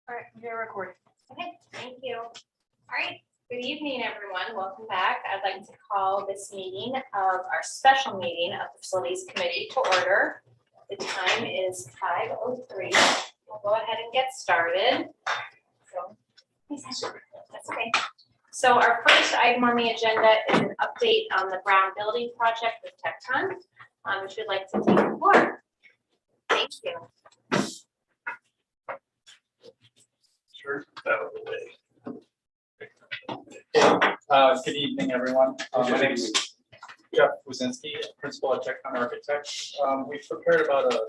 All right, we're recording. Okay, thank you. All right, good evening, everyone. Welcome back. I'd like to call this meeting of our special meeting of the Facilities Committee to order. The time is 5:03. We'll go ahead and get started. So, that's okay. So our first item on the agenda is an update on the Brown Building Project with Tecton. If you'd like to take the floor. Thank you. Sure, that was the way. Good evening, everyone. My name is Jeff Wazinski, Principal at Tecton Architects. We've prepared about a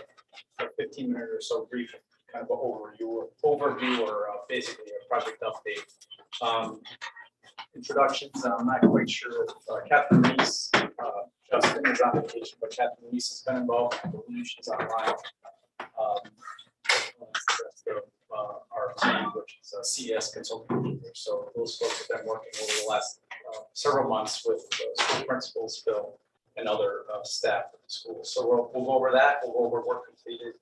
15-minute or so brief kind of overview or basically a project update. Introductions, I'm not quite sure if Catherine Reese, Justin is on vacation, but Catherine Reese has been involved. I believe she's online. Our team, which is CES Consulting. So those folks have been working over the last several months with school principals, Phil, and other staff at the school. So we'll go over that. We'll go over work completed,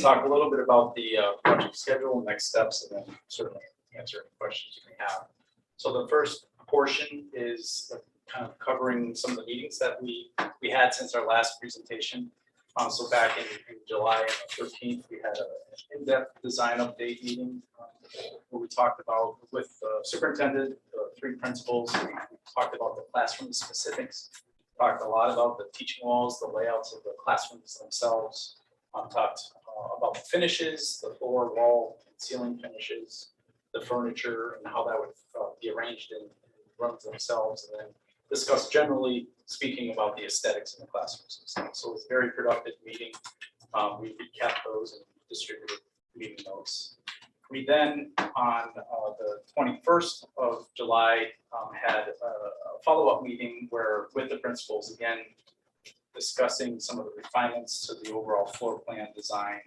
talk a little bit about the project schedule, next steps, and then certainly answer any questions you may have. So the first portion is kind of covering some of the meetings that we had since our last presentation. So back in July 13th, we had an in-depth design update meeting where we talked about with the superintendent, the three principals. We talked about the classroom specifics, talked a lot about the teaching walls, the layouts of the classrooms themselves, talked about the finishes, the floor, wall, and ceiling finishes, the furniture, and how that would be arranged in rooms themselves, and then discuss generally speaking about the aesthetics in the classrooms. So it's a very productive meeting. We recapped those and distributed meeting notes. We then, on the 21st of July, had a follow-up meeting where, with the principals, again, discussing some of the refinements to the overall floor plan design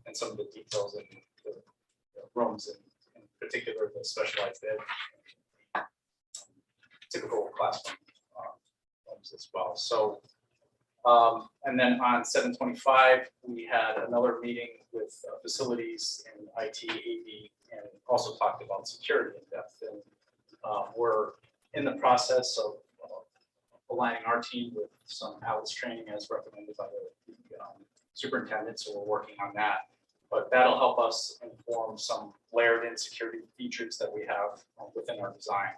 and some of the details in the rooms, and in particular, the specialized ed, typical classroom rooms as well. So, and then on 7/25, we had another meeting with facilities and IT, AV, and also talked about security in depth. And we're in the process of aligning our team with some ALIS training as recommended by the superintendent. So we're working on that. But that'll help us inform some layered in security features that we have within our design.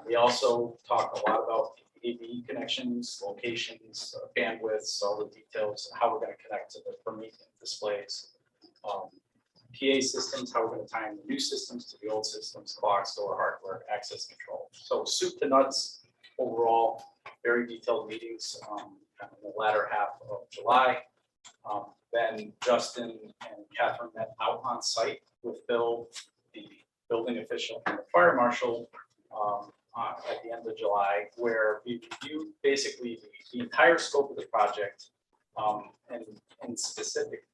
We also talk a lot about AV connections, locations, bandwidths, all the details, how we're going to connect to the Promethean displays, PA systems, how we're going to tie in the new systems to the old systems, clocks, door hardware, access control. So soup to nuts, overall, very detailed meetings kind of in the latter half of July. Then Justin and Catherine met out on site with Bill, the building official, and the fire marshal at the end of July, where we reviewed basically the entire scope of the project, and in specific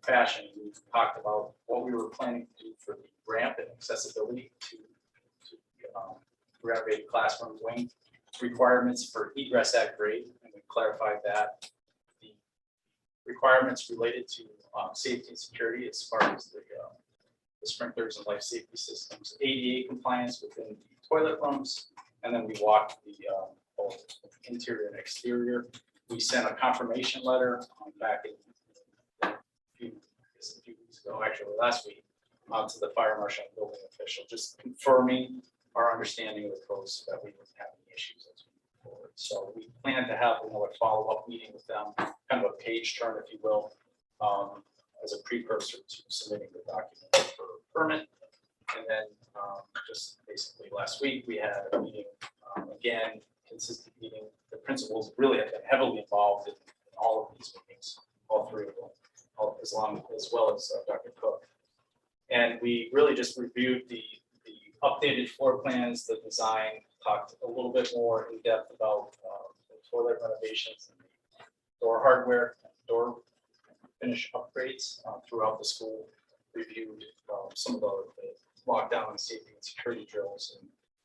fashion. We talked about what we were planning to do for the ramp and accessibility to renovated classroom wing, requirements for egress at grade, and we clarified that. The requirements related to safety and security as far as the sprinklers and life safety systems, ADA compliance within the toilet rooms, and then we walked the both interior and exterior. We sent a confirmation letter back in a few weeks ago, actually last week, to the fire marshal and building official, just confirming our understanding of the codes so that we wouldn't have any issues as we move forward. So we plan to have another follow-up meeting with them, kind of a page turn, if you will, as a precursor to submitting the document for permit. And then just basically last week, we had a meeting, again, consistent meeting. The principals really have been heavily involved in all of these meetings, all three of them, as well as Dr. Cook. And we really just reviewed the updated floor plans, the design, talked a little bit more in depth about the toilet renovations and the door hardware, door finish upgrades throughout the school, reviewed some of the lockdown and safety and security drills,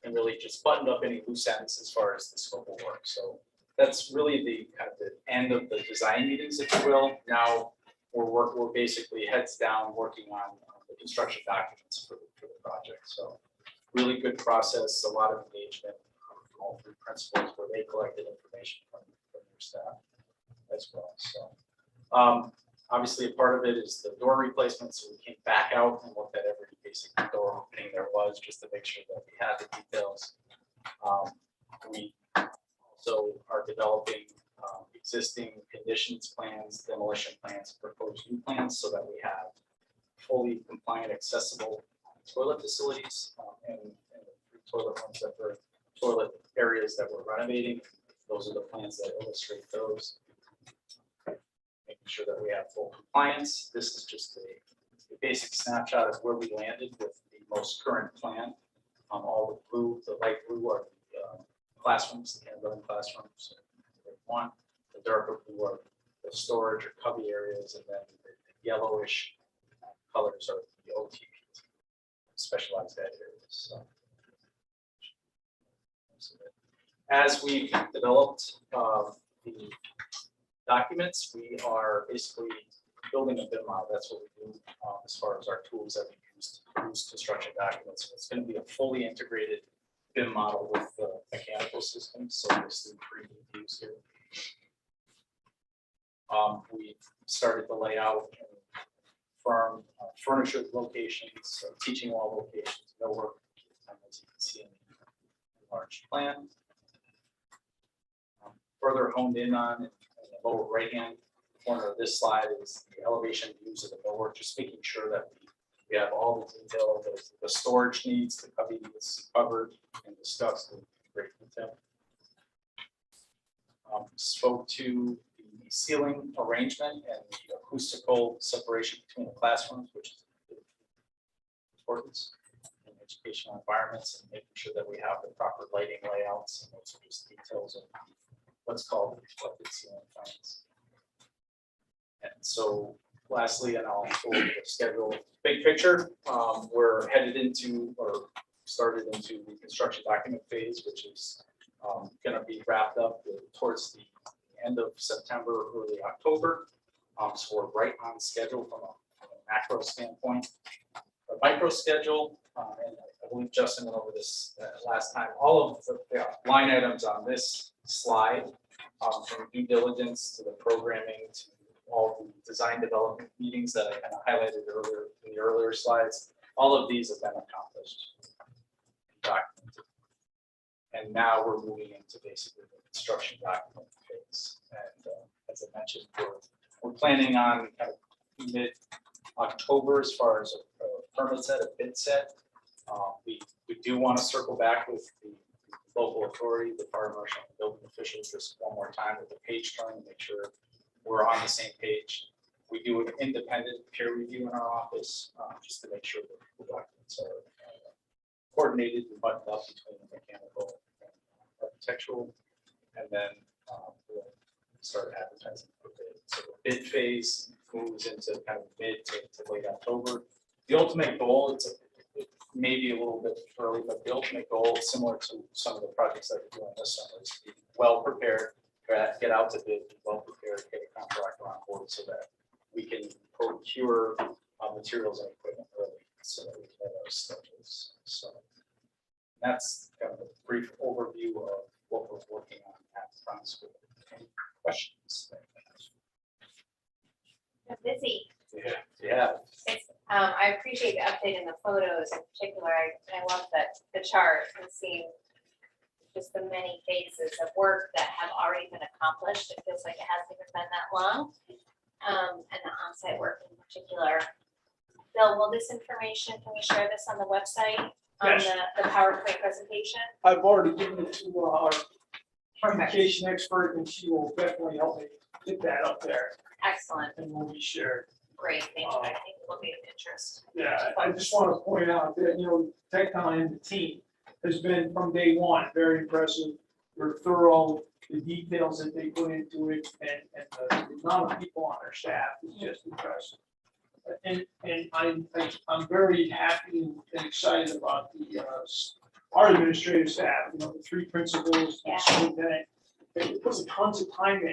and really just buttoned up any loose ends as far as the scope of work. So that's really the kind of the end of the design meetings, if you will. Now we're basically heads down working on the construction documents for the project. So really good process, a lot of engagement from all three principals where they collected information from their staff as well. So obviously a part of it is the door replacement. So we came back out and looked at every basic door opening there was just to make sure that we had the details. We also are developing existing conditions plans, demolition plans, proposed new plans so that we have fully compliant, accessible toilet facilities and the toilet ones that were toilet areas that we're renovating. Those are the plans that illustrate those. Making sure that we have full compliance. This is just a basic snapshot of where we landed with the most current plan. All the blue, the light blue are the classrooms, the kindergarten classrooms. One, the darker blue are the storage or cubby areas, and then the yellowish colors are the OTP, specialized ed areas. So, as we've developed the documents, we are basically building a BIM model. That's what we do as far as our tools that we use to produce construction documents. It's going to be a fully integrated BIM model with the mechanical systems. So this is 3D views here. We started the layout and firm furniture locations, teaching wall locations, millwork, as you can see in the enlarged plan. Further honed in on in the lower right-hand corner of this slide is the elevation views of the millwork, just making sure that we have all the detail, the storage needs, the cubby is covered and discussed in great detail. Spoke to the ceiling arrangement and the acoustical separation between the classrooms, which is important in educational environments, and making sure that we have the proper lighting layouts, and those are just details of what's called the reflected ceiling plans. And so lastly, and I'll go over the schedule, big picture, we're headed into or started into the construction document phase, which is going to be wrapped up towards the end of September, early October. So we're right on schedule from a macro standpoint. The micro schedule, and I believe Justin went over this last time, all of the line items on this slide, from due diligence to the programming to all the design development meetings that I kind of highlighted earlier in the earlier slides, all of these have been accomplished and documented. And now we're moving into basically the construction document phase. And as I mentioned, we're planning on kind of mid-October as far as a permit set, a bid set. We do want to circle back with the local authority, the fire marshal, and building officials just one more time with the page turn to make sure we're on the same page. We do an independent peer review in our office just to make sure that the documents are coordinated and buttoned up between the mechanical and architectural, and then we'll start advertising for bid. So the bid phase moves into kind of mid to late October. The ultimate goal, it may be a little bit early, but the ultimate goal, similar to some of the projects that we're doing this summer, is to be well prepared, get out to bid, be well prepared, get a contractor on board so that we can procure materials and equipment early so that we can have our schedules. So that's kind of a brief overview of what we're working on at the Brown School. Any questions? I'm busy. Yeah. I appreciate the update in the photos in particular. I love that the chart and seeing just the many phases of work that have already been accomplished. It feels like it hasn't even been that long. And the on-site work in particular. Bill, will this information, can we share this on the website? On Yes. the PowerPoint presentation? I've already given it to our Perfect. communication expert, and she will definitely help me get that up there, Excellent. and will be shared. Great. Thank you. I think it will be of interest. Yeah, I just want to point out that, Tecton and the team has been from day one, very impressive. They're thorough, the details that they put into it, and the amount of people on their staff is just impressive. And I'm very happy and excited about our administrative staff, the three principals, the Yeah. superintendent. They put tons of time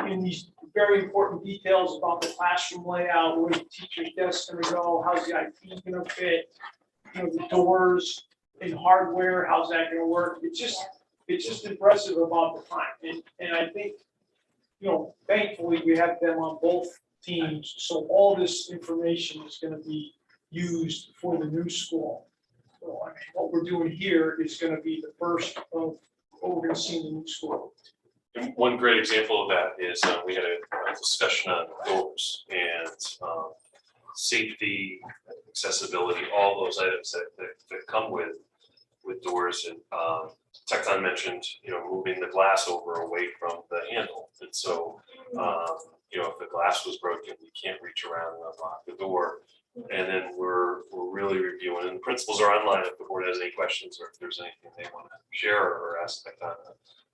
in these very important details about the classroom layout, where the teacher's desk gonna go, how's the IT gonna fit, you know, the doors and hardware, how's that gonna work? It's just impressive about the time. And I think, you know, thankfully, we have them on both teams, so all this information is gonna be used for the new school. So, I mean, what we're doing here is gonna be the first of what we're gonna see in the new school. And one great example of that is we had a discussion on doors and safety, accessibility, all those items that come with doors. And Tecton mentioned, you know, moving the glass over away from the handle. And so, you know, if the glass was broken, you can't reach around and unlock the door. And then we're really reviewing, and the principals are online if the board has any questions or if there's anything they want to share or ask Tecton.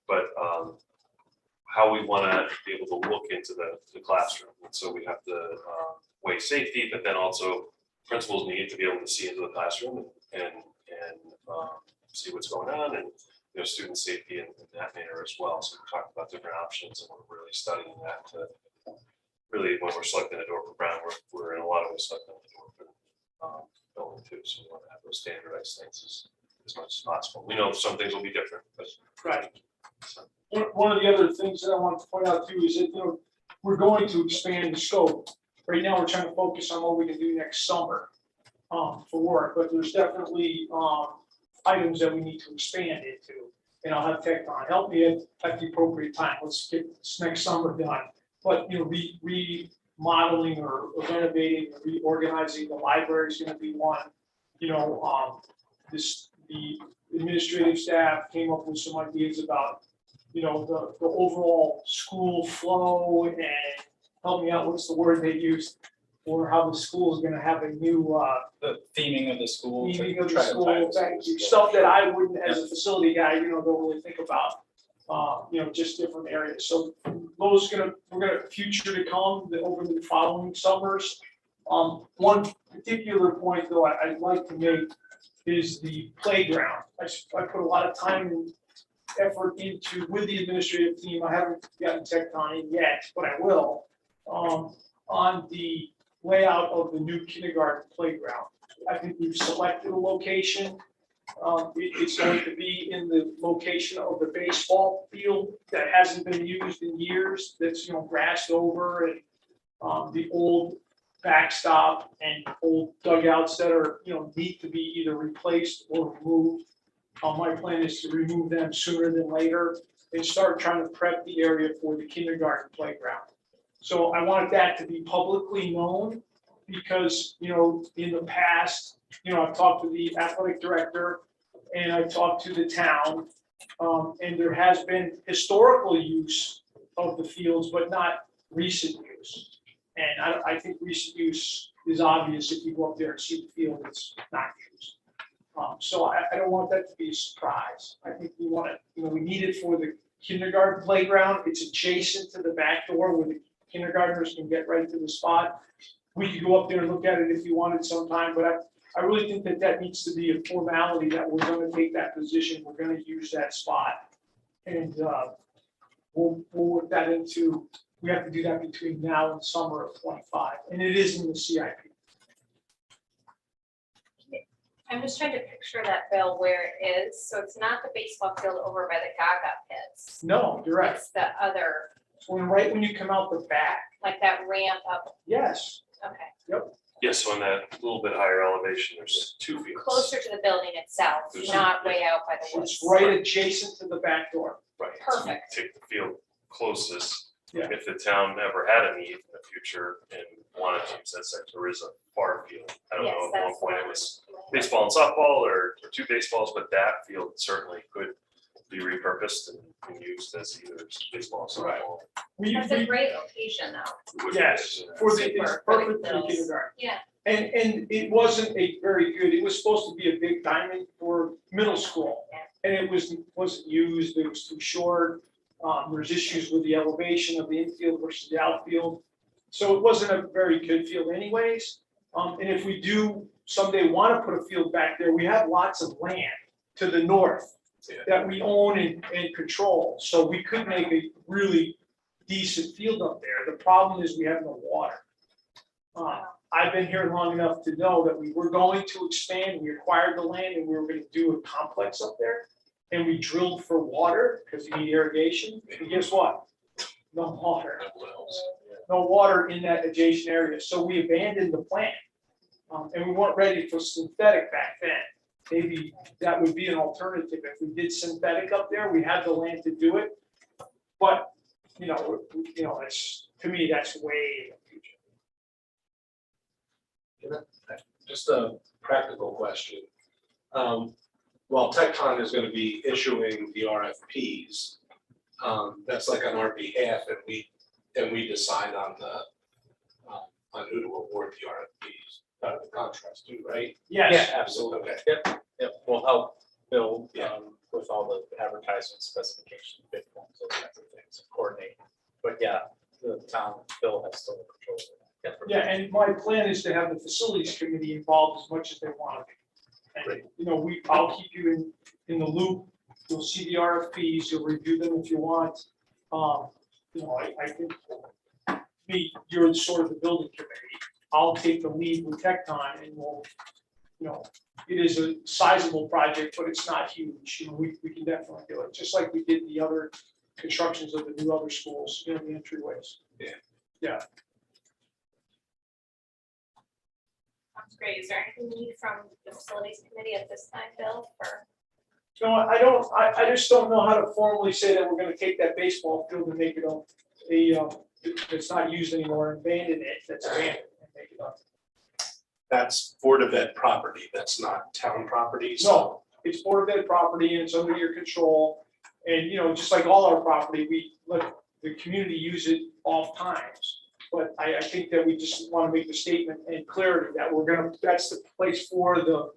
But how we want to be able to look into the classroom. And so we have to weigh safety, but then also principals need to be able to see into the classroom and see what's going on, and you know, student safety in that manner as well. So we're talking about different options, and we're really studying that to really, when we're selecting a door for Brown, we're in a lot of ways selecting a door for building too. So we want to have those standardized things as much as possible. We know some things will be different, but Right. so. One of the other things that I want to point out too is that, you know, we're going to expand the scope. Right now, we're trying to focus on what we can do next summer for work, but there's definitely items that we need to expand into. And I'll have Tecton help me at the appropriate time. Let's get this next summer done. But, you know, remodeling or renovating, or reorganizing the library is gonna be one. You know, the administrative staff came up with some ideas about, you know, the overall school flow, and help me out, what's the word they used for how the school is gonna have a new, The theming of the school. to meaning of the try to school, tie it thank to you, the stuff that I wouldn't, as a facility guy, you know, don't really think about. You know, just different areas, so we're gonna future to come over the following summers. One particular point though I'd like to make is the playground. I put a lot of time and effort into with the administrative team. I haven't gotten Tecton in yet, but I will, on the layout of the new kindergarten playground. I think we've selected a location. It's going to be in the location of the baseball field that hasn't been used in years, that's, you know, grassed over, and the old backstop and old dugouts that are, you know, need to be either replaced or removed. My plan is to remove them sooner than later and start trying to prep the area for the kindergarten playground. So I wanted that to be publicly known because, you know, in the past, you know, I've talked to the athletic director and I've talked to the town, and there has been historical use of the fields, but not recent use. And I think recent use is obvious if you go up there and see the field, it's not used. So I don't want that to be a surprise. I think we want it, you know, we need it for the kindergarten playground. It's adjacent to the back door where the kindergartners can get right to the spot. We could go up there and look at it if you wanted sometime, but I really think that needs to be a formality that we're gonna take that position, we're gonna use that spot. And we'll work that into, we have to do that between now and summer of '25, and it is in the CIP. I'm just trying to picture that, Bill, where it is. So it's not the baseball field over by the Gaga pits. No, you're right. It's the other, So right when you come out the back, like that ramp up. yes, Okay. Yes, so on that little bit higher elevation, there's two fields. Closer to the building itself, There's not way out by the woods. it's right adjacent to the back door. Right. so we Perfect. Take the field closest. Yeah. If the town ever had a need in the future and wanted to use that sector as a far field. I don't Yes, know, at one that's point the it one. was baseball and softball or two baseballs, but that field certainly could be repurposed and used as either baseball or Right. softball. That's a great location though. Would Yes, be, for the, Super, it's for the perfect for the girls. kindergarten. Yeah. And it wasn't a very good, it was supposed to be a big diamond for middle school. And it wasn't used, it was too short. There's issues with the elevation of the infield versus the outfield. So it wasn't a very good field anyways. And if we do someday want to put a field back there, we have lots of land to the north Yeah. that we own and control. So we could make a really decent field up there. The problem is we have no water. I've been here long enough to know that we were going to expand, we acquired the land and we were gonna do a complex up there. And we drilled for water, because you need irrigation, and guess what? No water. No water in that adjacent area, so we abandoned the plan. And we weren't ready for synthetic back then. Maybe that would be an alternative, if we did synthetic up there, we had the land to do it. But, it's, to me, that's way in the future. Just a practical question. While Tecton is gonna be issuing the RFPs, that's like on our behalf and we decide on on who to award the RFPs, the contracts too, right? Yes, Absolutely. Okay. Yep, we'll help Bill Yeah. with all the advertisement specifications, bid forms, those kinds of things, coordinate. But yeah, the town, Bill has total control of that. yeah, and my plan is to have the facilities committee involved as much as they want to be. And, I'll keep you in the loop, you'll see the RFPs, you'll review them if you want. I think you're sort of the building committee, I'll take the lead with Tecton and we'll, it is a sizable project, but it's not huge, we can definitely do it, just like we did the other constructions of the new other schools, the entryways. Sounds great. Is there anything you need from the facilities committee at this time, Bill, for? No, I just don't know how to formally say that we're gonna take that baseball field and make it it's not used anymore, and abandon it, that's abandoned, and make it up. That's Board of Ed property, that's not town property. No, it's Board of Ed property and it's under your control, and, just like all our property, we let the community use it off times. But I think that we just wanna make the statement and clarity that that's the place for the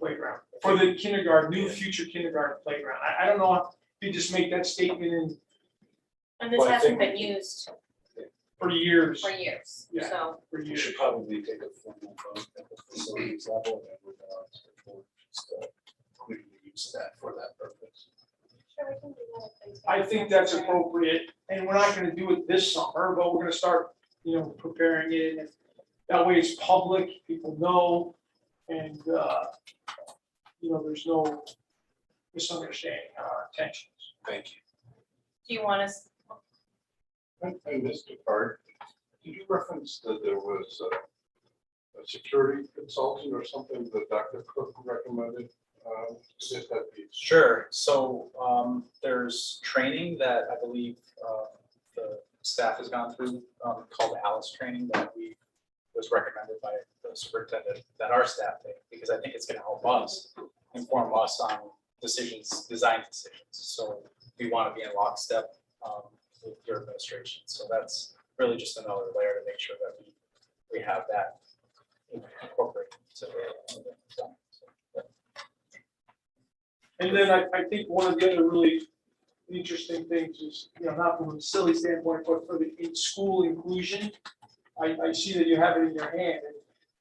playground, for the new future kindergarten playground. I don't know if you just make that statement And this Well, I hasn't think- been used for years, for years, Yeah. so. for We years. should probably take a formal vote at the facilities level and then we're going to the board just to clearly use that for that purpose. Sure, we can do that if there's- I think that's appropriate, and we're not gonna do it this summer, but we're gonna start, preparing it, and that way it's public, people know, and, there's no misunderstanding on our intentions. Thank you. Do you want us, I missed a part. Did you reference that there was a security consultant or something that Dr. Cook recommended? If that be Sure, so there's training that I believe the staff has gone through, called Alice training that was recommended by the superintendent that our staff take, because I think it's gonna help us inform us on design decisions. So we wanna be in lockstep with your administration, so that's really just another layer to make sure that we have that incorporated into the design. And then I think one of the other really interesting things is, not from a silly standpoint, but for the in-school inclusion. I see that you have it in your hand, and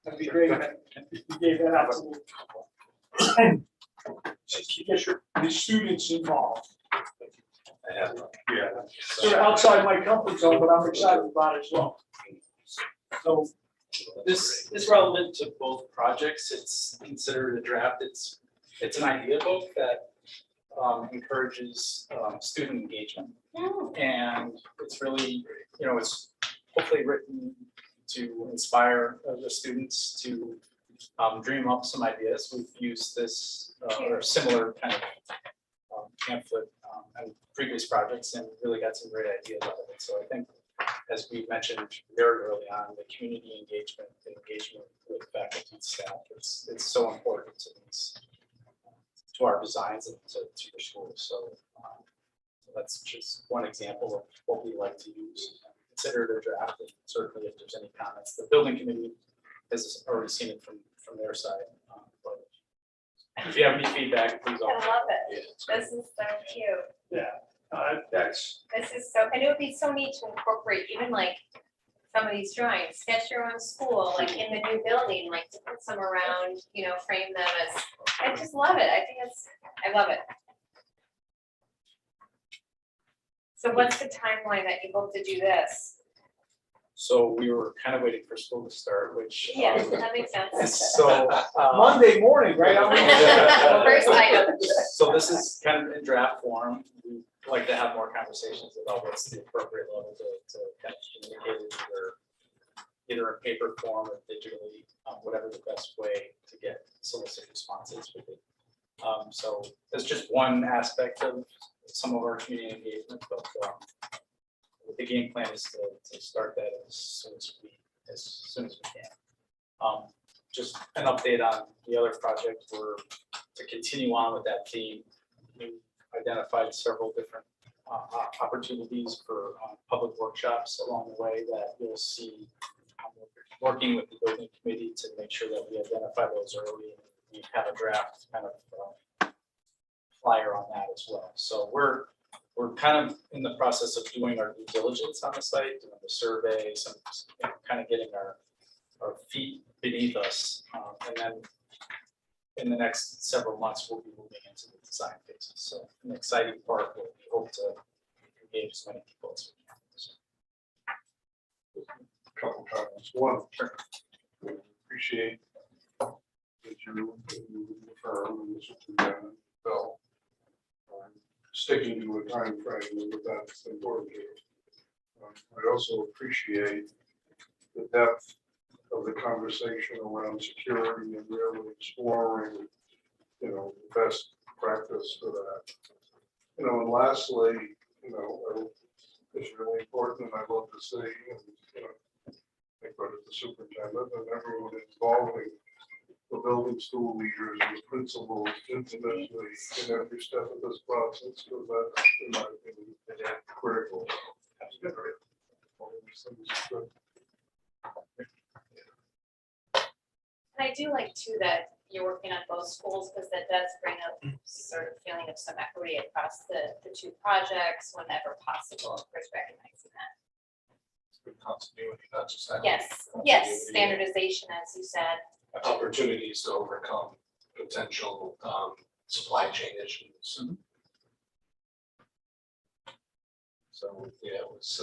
that'd be great if you gave that out to me. Just to get the students involved. I have, Sort of outside my comfort zone, but I'm excited about it as well. So this is relevant to both projects. It's considered a draft. It's an idea book that encourages student engagement. And it's really, it's hopefully written to inspire the students to dream up some ideas. We've used this or similar kind of pamphlet and previous projects and really got some great ideas out of it. So I think, as we mentioned very early on, the community engagement, the engagement with faculty and staff, it's so important to these, to our designs and to the schools. So that's just one example of what we like to use. Consider it a draft, and certainly if there's any comments, the building committee has already seen it from their side. But if you have any feedback, please. I love it. Yeah, it's great. This is so cute. Yeah, that's, This is so, and it would be so neat to incorporate even like some of these drawings, sketch your own school, like in the new building, like to put some around, frame them as, I just love it. I think I love it. So what's the timeline that you hope to do this? So we were kind of waiting for school to start, which. Yes, that makes sense. So. Monday morning, right? First item. So this is kind of in draft form. We'd like to have more conversations about what's the appropriate level to kind of communicate it either in paper form or digitally, whatever the best way to get solicit responses with it. So that's just one aspect of some of our community engagement, but the game plan is to start that as soon as we can. Just an update on the other project, we're to continue on with that theme. We identified several different opportunities for public workshops along the way that you'll see. Working with the building committee to make sure that we identify those early. We have a draft kind of flyer on that as well. So we're kind of in the process of doing our due diligence on the site, doing the survey, some kind of getting our feet beneath us. And then in the next several months, we'll be moving into the design phases. So an exciting part where we hope to engage as many people as we can. So, Couple comments. One, we appreciate that you firm and the superintendent Bill sticking to a time frame with that's important here. I also appreciate the depth of the conversation around security and really exploring, the best practice for that. And lastly, it's really important, and I love to see, I credit the superintendent and everyone involving the building school leaders and principals intimately in every step of this process, because that's, in my opinion, critical. All these things are good. And I do like too that you're working on both schools, because that does bring a sort of feeling of some equity across the two projects whenever possible, of course, recognizing that. Good continuity, not just that. Yes, standardization, as you said. Opportunities to overcome potential supply chain issues. So, yeah, it was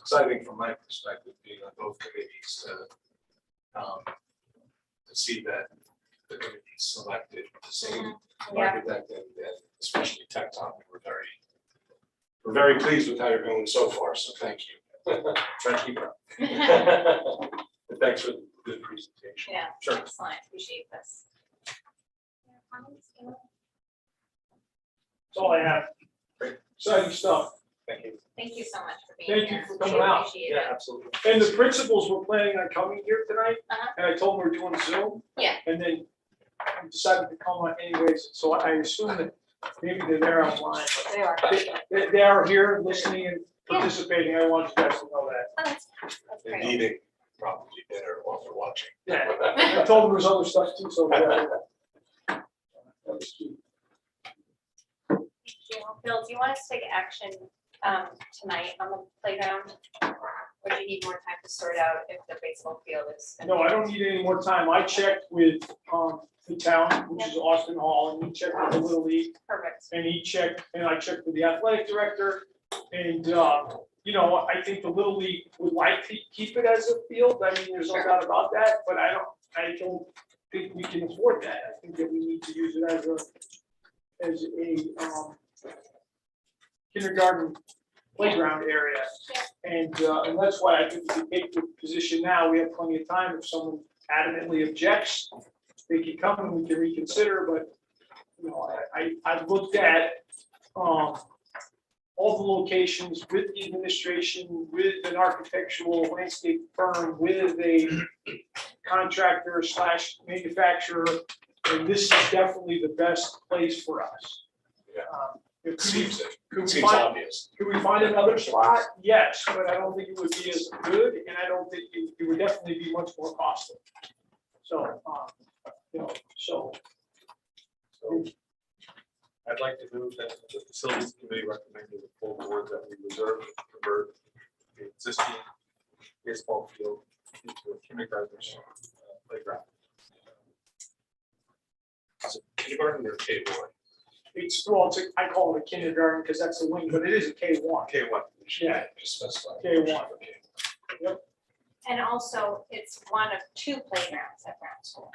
exciting from my perspective, being on both committees to see that the committees selected the same architect and especially Tecton. We're very pleased with how you're going so far, so thank you. Try to keep it up. But thanks for the good presentation. Yeah, Sure. excellent, appreciate this. That's all I have. Exciting stuff. Thank you. Thank you so much for being Thank you here. for coming out. Appreciate Yeah, it. absolutely. And the principals were planning on coming here tonight, Uh-huh. and I told them we're doing Zoom. Yeah. And then I decided to come on anyways, so I assume that maybe they're there online. They are. They are here listening and participating. I want you guys to know that. Oh, that's They're great. needing probably dinner while they're watching. Yeah. I told them there's other stuff too, so. That was cute. Thank you. Bill, do you want us to take action tonight on the playground? Or do you need more time to sort out if the baseball field is? No, I don't need any more time. I checked with the town, which is Austin Hall, and he checked with the Little League, Perfect. and I checked with the athletic director. And, I think the Little League would like to keep it as a field. I mean, there's no doubt about that, but I don't think we can afford that. I think that we need to use it as a kindergarten playground area. And that's why I think if we take the position now, we have plenty of time. If someone adamantly objects, they can come and we can reconsider, but, I've looked at, all the locations with the administration, with an architectural landscape firm, with a contractor / manufacturer, and this is definitely the best place for us. Yeah. Could Seems we find- obvious. could we find another spot? Yes, but I don't think it would be as good, and I don't think it would definitely be much more costly. So, so. I'd like to move that the facilities committee recommended the full board that we reserve and convert the existing baseball field into a kindergarten playground. Is it kindergarten or K-boy? It's, well, I call it a kindergarten because that's the wing, but it is a K1. K1. Yeah. Just specify. K1. And also, it's one of two playgrounds at Brown School.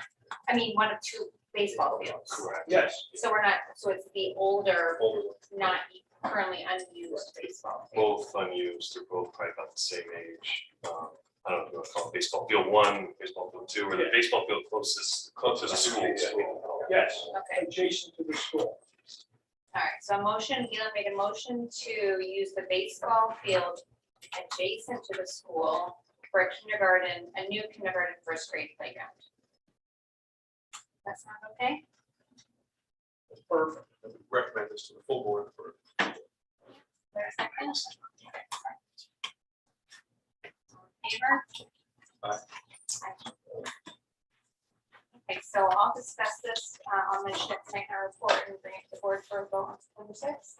I mean, one of two baseball fields. Correct. Yes, So we're not, so it's the older, Older one. not currently unused baseball field. Both unused, they're both probably about the same age. I don't know if you want to call it baseball field 1, baseball field 2, or the Yeah. baseball field closest to the school. yes, Okay, adjacent to the school. all right, so a motion, Galen made a motion to use the baseball field adjacent to the school for a kindergarten, a new kindergarten, first grade playground. That sound okay? Perfect. Recommend this to the full board for. There a second? All in Favor? Aye. Okay, so I'll discuss this, I'll mention it tonight in our report and bring it to the board for a vote on September 6th.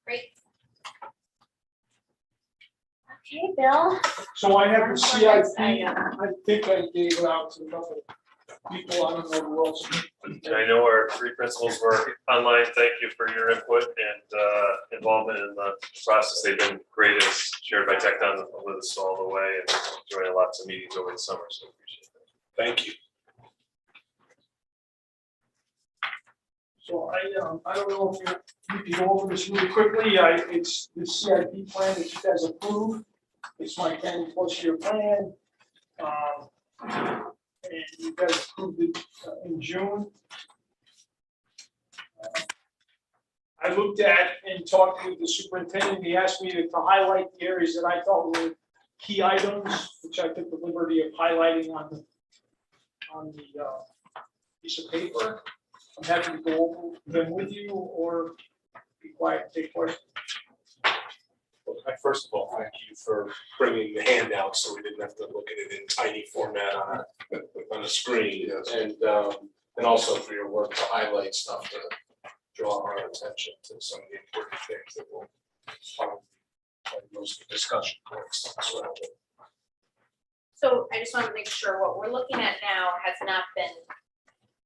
Great. Okay, Bill. So I have the Our CIP, next item. I think I gave it out to a couple people, I don't know who else. And I know our 3 principals were online. Thank you for your input and involvement in the process. They've been great as shared by Tecton with us all the way and joining lots of meetings over the summer, so appreciate it. Thank you. So I don't know if you can go over this really quickly, it's the CIP plan that you guys approved. It's my 10+ year plan. And you guys approved it in June. I looked at and talked with the superintendent, he asked me to highlight the areas that I thought were key items, which I took the liberty of highlighting on the piece of paper. I'm happy to go over them with you or be quiet and take questions. First of all, thank you for bringing the handout, so we didn't have to look at it in tiny format on a screen. And also for your work to highlight stuff to draw our attention to some of the important things that will most of the discussion points surrounding. So I just want to make sure what we're looking at now has not been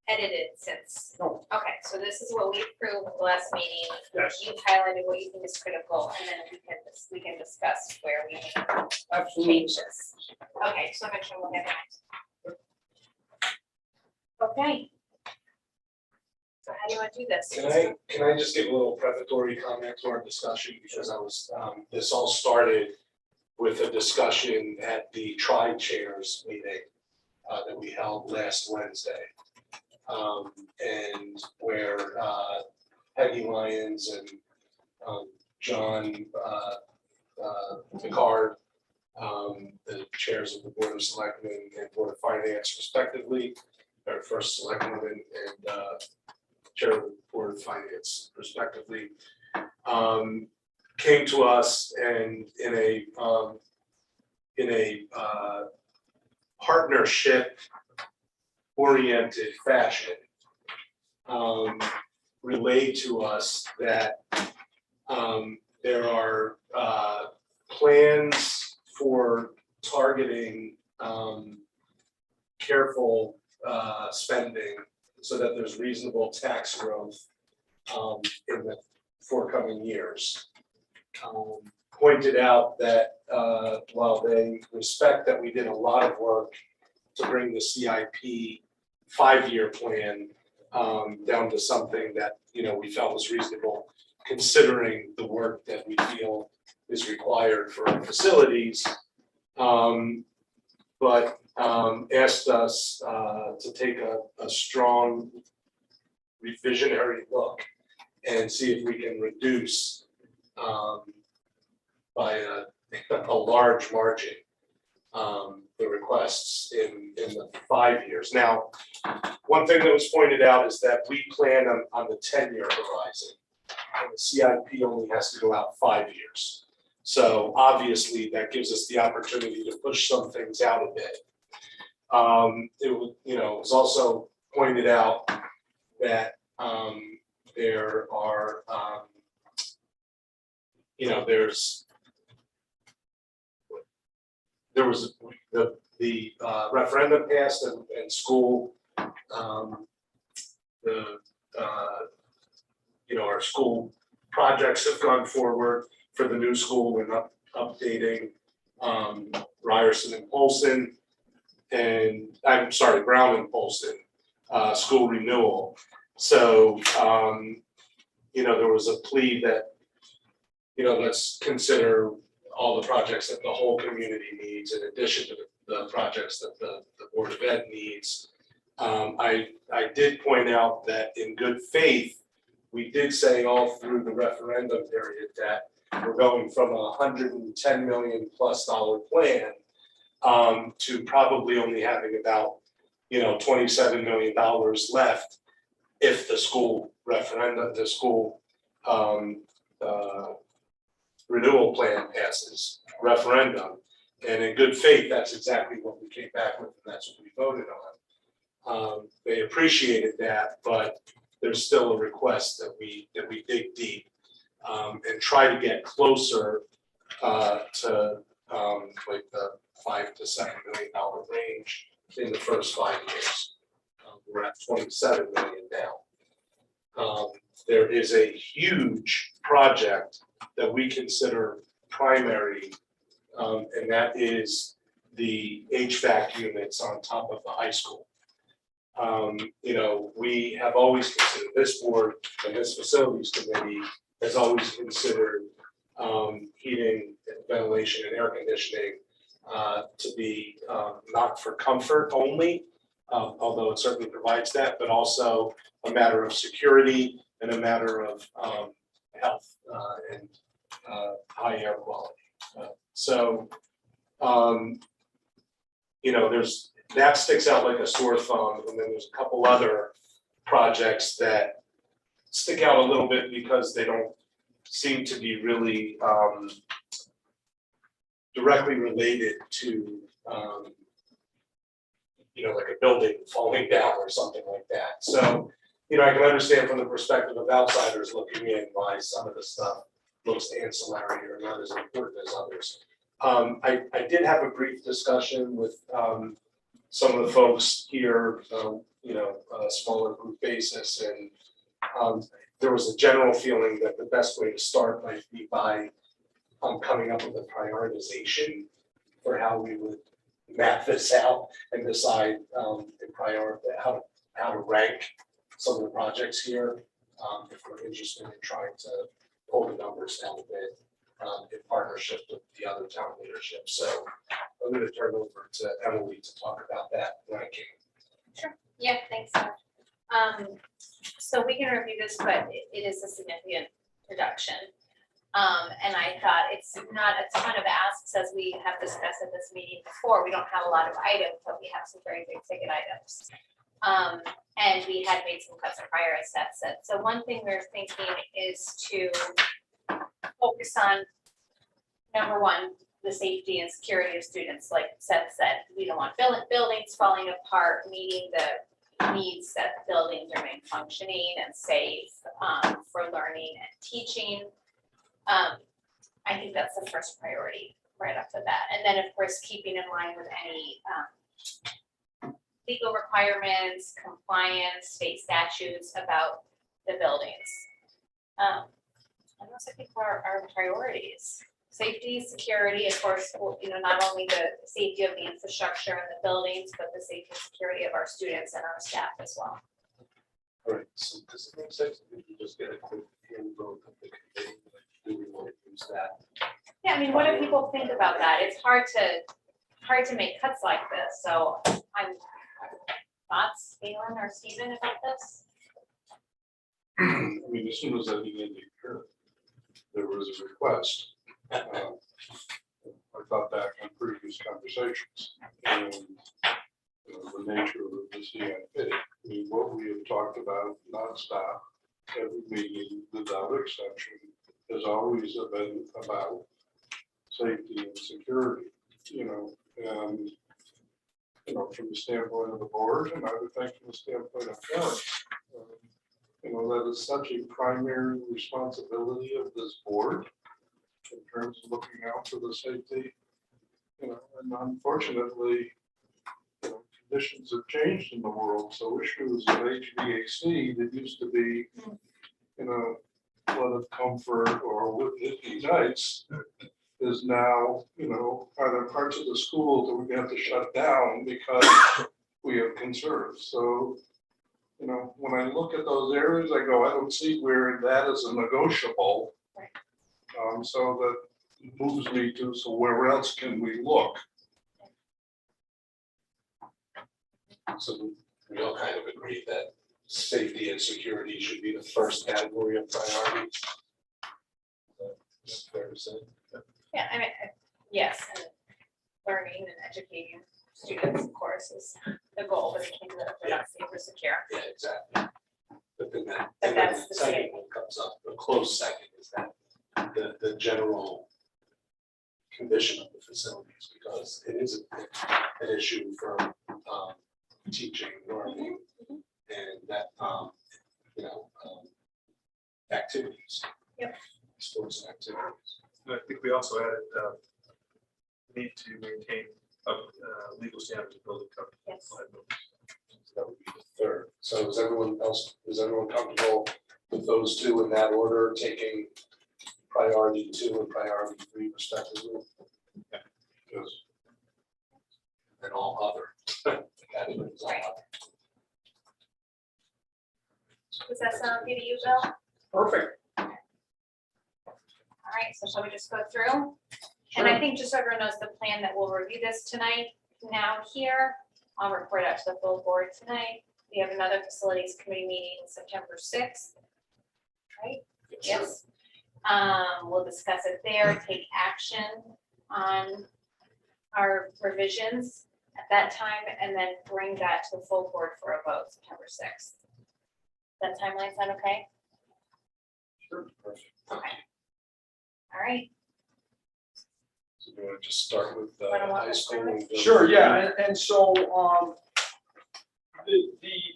edited since. No. Okay, so this is what we approved at the last meeting. Yes. You've highlighted what you think is critical, and then we can discuss where we make Absolutely. changes. Okay, so make sure we'll get that. Okay. So how do you want to do this? Can I just give a little prefatory comment to our discussion, because I was, this all started with a discussion at the tri-chairs meeting that we held last Wednesday. And where Peggy Lyons and John Picard, the chairs of the Board of Selectmen and Board of Finance respectively, or first Selectman and Chair of the Board of Finance respectively, came to us and in a partnership oriented fashion, relayed to us that there are plans for targeting careful spending so that there's reasonable tax growth in the forthcoming years. Pointed out that while they respect that we did a lot of work to bring the CIP 5-year plan down to something that, you know, we felt was reasonable, considering the work that we feel is required for our facilities. But asked us to take a strong revisionary look and see if we can reduce by a large margin the requests in the 5 years. Now, one thing that was pointed out is that we plan on the 10-year horizon, and the CIP only has to go out 5 years. So obviously, that gives us the opportunity to push some things out a bit. It was also pointed out that there are, there was the referendum passed and school, our school projects have gone forward for the new school and updating Ryerson and Polson, and I'm sorry, Brown and Polson, school renewal. So, there was a plea that, let's consider all the projects that the whole community needs in addition to the projects that the Board of Ed needs. I did point out that in good faith, we did say all through the referendum period that we're going from $110 million+ plan to probably only having about, $27 million left if the school referendum, the school renewal plan passes referendum. And in good faith, that's exactly what we came back with, and that's what we voted on. They appreciated that, but there's still a request that we dig deep and try to get closer to like the $5 to $7 million range in the first 5 years. We're at 27 million now. There is a huge project that we consider primary, and that is the HVAC units on top of the high school. We have always considered, this board and this facilities committee has always considered heating, ventilation, and air conditioning to be not for comfort only, although it certainly provides that, but also a matter of security and a matter of health and high air quality. There's that sticks out like a sore thumb, and then there's a couple other projects that stick out a little bit because they don't seem to be really directly related to like a building falling down or something like that. So, I can understand from the perspective of outsiders looking in why some of the stuff looks ancillary or not as important as others. I did have a brief discussion with some of the folks here, a smaller group basis, and there was a general feeling that the best way to start might be by coming up with a prioritization for how we would map this out and decide how to rank some of the projects here. If we're interested in trying to pull the numbers down a bit in partnership with the other town leadership. So I'm going to turn it over to Emily to talk about that ranking. Sure. Yeah, thanks so much. So we can review this, but it is a significant reduction. And I thought it's not a ton of asks, as we have discussed at this meeting before. We don't have a lot of items, but we have some very big ticket items. And we had made some cuts prior, as Seth said. So one thing we're thinking is to focus on, number one, the safety and security of students. Like Seth said, we don't want buildings falling apart, meeting the needs that the buildings remain functioning and safe for learning and teaching. I think that's the first priority right off the bat. And then, of course, keeping in line with any legal requirements, compliance, state statutes about the buildings. And those, I think, are our priorities. Safety, security, of course, not only the safety of the infrastructure and the buildings, but the safety and security of our students and our staff as well. All right, so does it make sense if we just get a quick vote of the committee? Do we want to use that? Yeah, I mean, what do people think about that? It's hard to make cuts like this, so thoughts, Galen or Stephen, about this? I mean, as soon as I began to hear, there was a request. I thought back on previous conversations and the nature of the CIP. I mean, what we have talked about nonstop, every meeting without exception, has always been about safety and security, and from the standpoint of the board, and I would think from the standpoint of parents, that is such a primary responsibility of this board in terms of looking out for the safety, and unfortunately, conditions have changed in the world, so issues of HVAC that used to be, flood of comfort or would it be nice, is now, are there parts of the school that we have to shut down because we have concerns, so, when I look at those areas, I go, I don't see where that is a negotiable. Right. So that moves me to, so where else can we look? So we all kind of agree that safety and security should be the first category of priority. Is that fair to say? Yeah, I mean, yes, and learning and educating students, of course, is the goal, but it can't do that if they're not safe or secure. Yeah, exactly. But then that, But and then that's the the second same. one comes up, a close second is that the general condition of the facilities, because it is an issue for teaching, learning, and that, activities. Yep. Sports and activities. I think we also added, need to maintain legal standards of building code. Yes. So that would be the third. So is everyone comfortable with those two in that order, taking priority 2 and priority 3 respectively? Yes. And all other. categories, all Right. other. Does that sound good to you, Bill? Perfect. All right, so shall we just go through? And I think just so everyone knows the plan that we'll review this tonight, now here, I'll report out to the full board tonight. We have another facilities committee meeting September 6th. Right? Yes. We'll discuss it there, take action on our revisions at that time, and then bring that to the full board for a vote September 6th. That timeline sound okay? Sure, perfect. Okay. All right. So you want to just start with Wanna walk high us school? through and go- Sure, yeah, and so,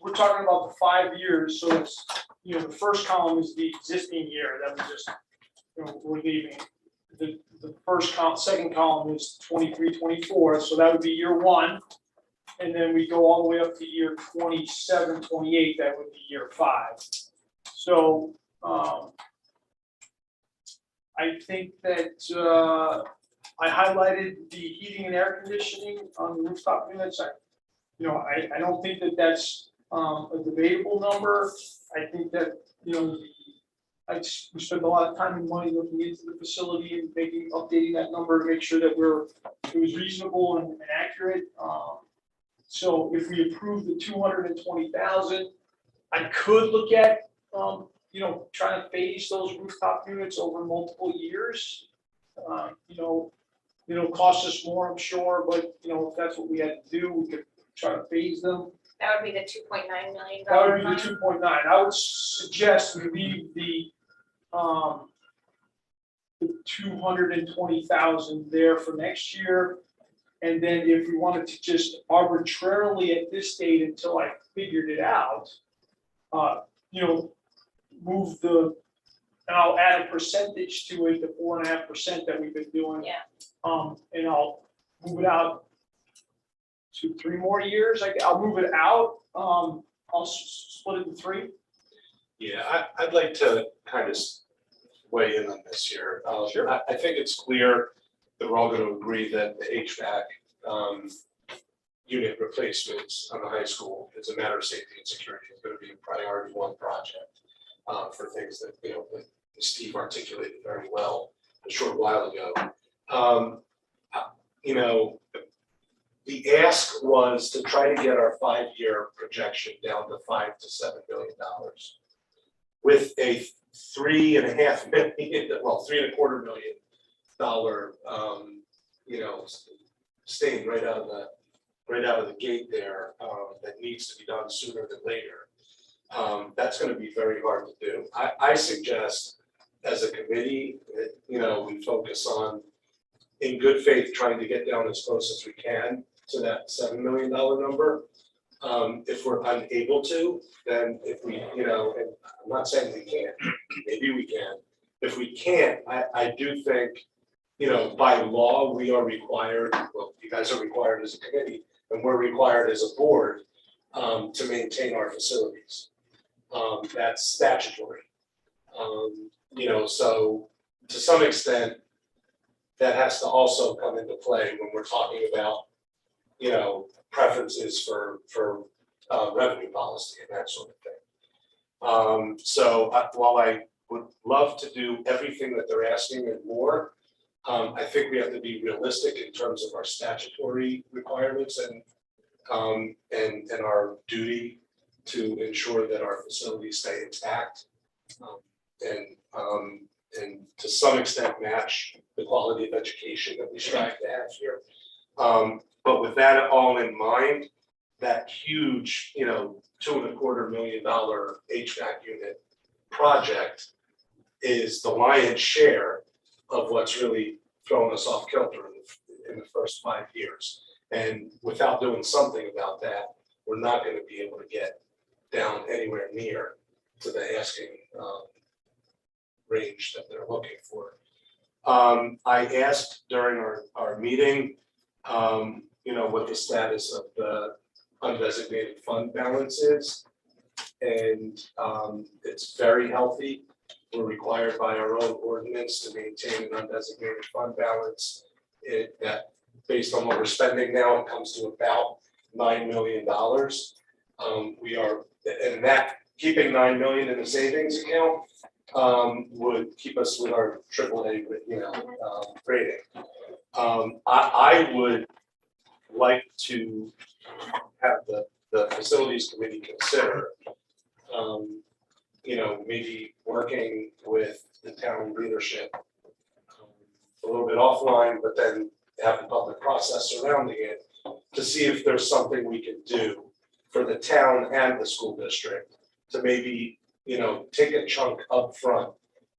we're talking about the 5 years, so it's, the first column is the existing year that we just, we're leaving. The first column, second column is 23-24, so that would be year 1. And then we go all the way up to year 27-28. That would be year 5. So, I think that, I highlighted the heating and air conditioning on the rooftop units. I don't think that that's a debatable number. I think that, we spent a lot of time and money looking into the facility and updating that number to make sure that it was reasonable and accurate. So if we approve the 220,000, I could look at, trying to phase those rooftop units over multiple years. It'll cost us more, I'm sure, but, if that's what we had to do, we could try to phase them. That would be the $2.9 million. That would be the line. 2.9. I would suggest we leave the 220,000 there for next year. And then if we wanted to just arbitrarily at this date until I figured it out, move and I'll add a percentage to it, the 4.5% that we've been doing. Yeah. And I'll move it out to 3 more years. I'll move it out. I'll split it in 3. Yeah, I'd like to kind of weigh in on this here. Sure. I think it's clear that we're all going to agree that the HVAC unit replacements on the high school is a matter of safety and security. It's going to be a priority 1 project for things that, that Steve articulated very well a short while ago. The ask was to try to get our 5-year projection down to $5 to $7 million with a $3.25 million, staying right out of the gate there, that needs to be done sooner than later. That's going to be very hard to do. I suggest as a committee that, we focus on, in good faith, trying to get down as close as we can to that $7 million number. If we're unable to, then if we, and I'm not saying we can't, maybe we can. If we can't, I do think, by law, we are required, well, you guys are required as a committee and we're required as a board to maintain our facilities. That's statutory. So to some extent, that has to also come into play when we're talking about, preferences for revenue policy and that sort of thing. While I would love to do everything that they're asking and more, I think we have to be realistic in terms of our statutory requirements and our duty to ensure that our facilities stay intact. And to some extent match the quality of education that we strive to have here. But with that all in mind, that huge, $2.25 million HVAC unit project is the lion's share of what's really thrown us off kilter in the first 5 years. And without doing something about that, we're not going to be able to get down anywhere near to the asking range that they're looking for. I asked during our meeting, what the status of the undesignated fund balance is. And it's very healthy. We're required by our own ordinance to maintain an undesignated fund balance. That based on what we're spending now, it comes to about $9 million. We are, and that keeping $9 million in the savings account would keep us with our AAA, rating. I would like to have the facilities committee consider, maybe working with the town leadership a little bit offline, but then have the public process surrounding it to see if there's something we can do for the town and the school district to maybe, take a chunk up front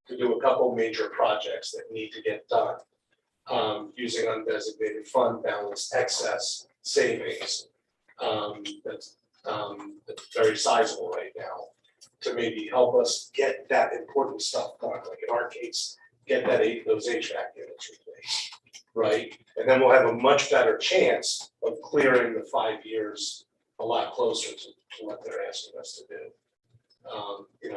to do a couple major projects that need to get done using undesignated fund balance excess savings that's very sizable right now to maybe help us get that important stuff done, like in our case, get those HVAC units replaced, right? And then we'll have a much better chance of clearing the 5 years a lot closer to what they're asking us to do.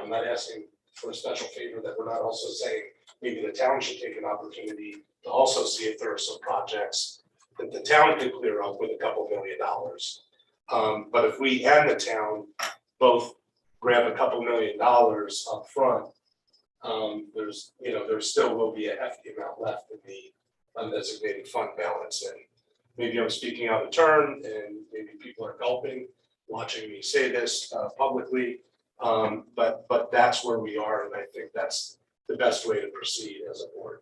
I'm not asking for a special favor that we're not also saying maybe the town should take an opportunity to also see if there are some projects that the town could clear up with a couple $1 million. But if we and the town both grab a couple $1 million up front, there still will be a hefty amount left in the undesignated fund balance. And maybe I'm speaking out of turn and maybe people are gulping, watching me say this publicly. But that's where we are, and I think that's the best way to proceed as a board.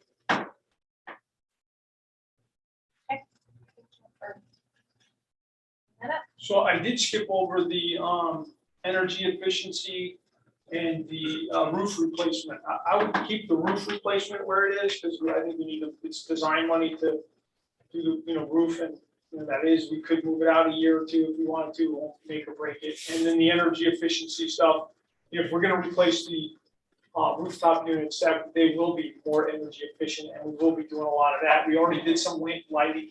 So I did skip over the energy efficiency and the roof replacement. I would keep the roof replacement where it is, because I think we need it's design money to do the roof, and that is, we could move it out a year or two if we wanted to, won't make or break it. And then the energy efficiency stuff, if we're gonna replace the rooftop units, that they will be more energy efficient, and we will be doing a lot of that. We already did some lighting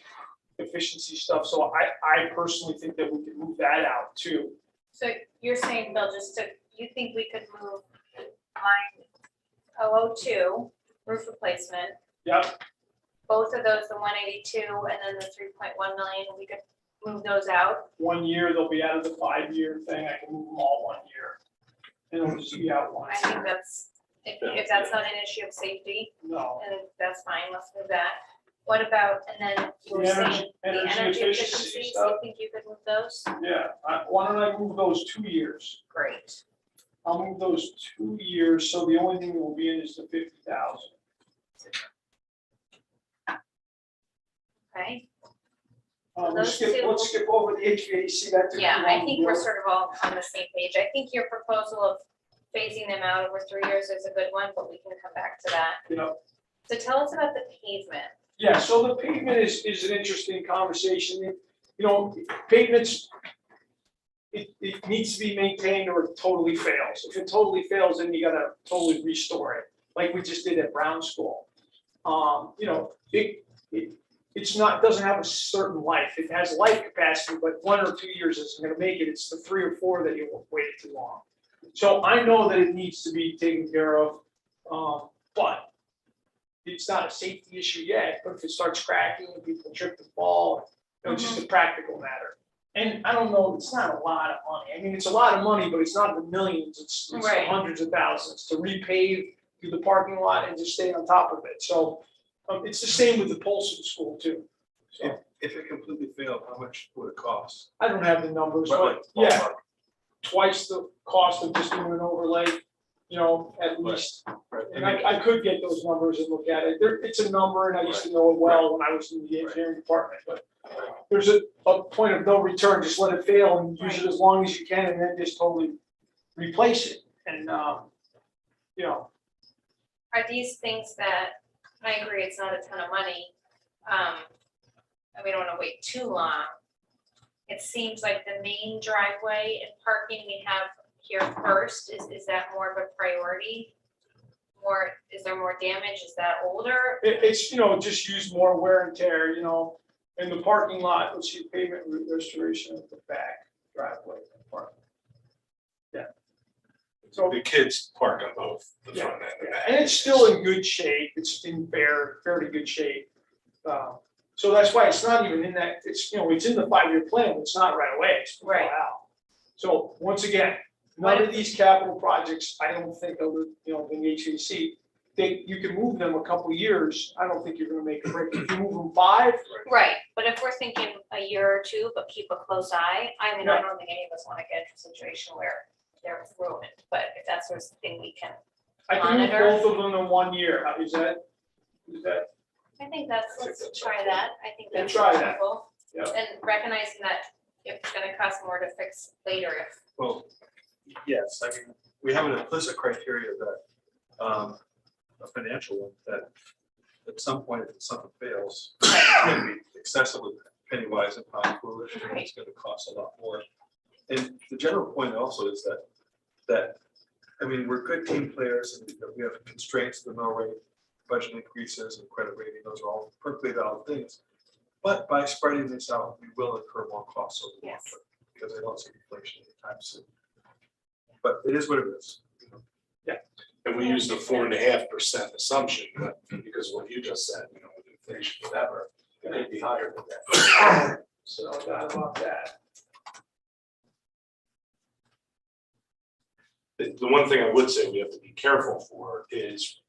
efficiency stuff, so I personally think that we could move that out too. So you're saying, Bill, you think we could move line 002, roof replacement, Yep, both of those, the 182 and then the 3.1 million, we could move those out? 1 year, they'll be out of the 5-year thing, I can move them all 1 year. And it'll just be out once. I think that's, if that's not an issue of safety, No, then that's fine, let's move that. What about, and then you were The saying the energy energy efficiency efficiencies, you stuff. think you could move those? yeah, why don't I move those 2 years? Great. I'll move those 2 years, so the only thing that will be in is the 50,000. Okay, Let's those two- skip over the HVAC, that. took yeah, too I long think to we're do. sort of all on the same page. I think your proposal of phasing them out over 3 years is a good one, but we can come back to that. So tell us about the pavement. Yeah, so the pavement is an interesting conversation. Pavements, it needs to be maintained or it totally fails. If it totally fails, then you gotta totally restore it, like we just did at Brown School. it's not, doesn't have a certain life. It has life capacity, but 1 or 2 years isn't gonna make it. It's the 3 or 4 that you waited too long. So I know that it needs to be taken care of, but it's not a safety issue yet, but if it starts cracking, people trip and fall, it's just a practical matter. And I don't know, it's not a lot of money. I mean, it's a lot of money, but it's not the millions, it's the Right. hundreds of thousands to repave, do the parking lot and just stay on top of it. So it's the same with the Polson School too. So If it completely failed, how much would it cost? I don't have the numbers, But but like yeah, ballpark. twice the cost of just doing an overlay, at least. Right, And I could get those numbers and look at it. It's a number and I used to know it well when I was in the engineering department, but there's a point of no return, just let it fail and use it as long as you can and then just totally replace it. And, Are these things that, I agree, it's not a ton of money, and we don't wanna wait too long. It seems like the main driveway and parking we have here first, is that more of a priority? Is there more damage, is that older? it's, just use more wear and tear, in the parking lot, let's see, pavement restoration at the back driveway. Parking. Yeah. So The kids park on both the Yeah, front end and back. and it's still in good shape, it's in fairly good shape. So that's why it's not even in that, it's in the 5-year plan, it's not right away, it's far Right. out. So once again, none of these capital projects, I don't think other, than HVAC, you can move them a couple years, I don't think you're gonna make a break. If you move them 5, Right, but if we're thinking a year or two, but keep a close eye, I mean, I Yeah. don't think any of us wanna get into a situation where they're ruined, but if that's the sort of thing we can I can move monitor. both of them in 1 year, is that? I think let's try that, I think Yeah, that's try that. helpful. Yeah. And recognizing that if it's gonna cost more to fix later, if, Well, yes, I mean, we have an implicit criteria that, a financial one, that at some point, if something fails, it's gonna be excessively penny wise and pound foolish, and it's gonna cost a lot more. And the general point also is that, I mean, we're good team players, and we have constraints, the mill rate, budget increases and credit rating, those are all perfectly valid things. But by spreading this out, we will incur more costs over the long Yes. term, because I don't see inflation anytime soon. But it is what it is. And we used a 4.5% assumption, but because of what you just said, with inflation, whatever, it may be higher than that. So I got about that. The one thing I would say we have to be careful for is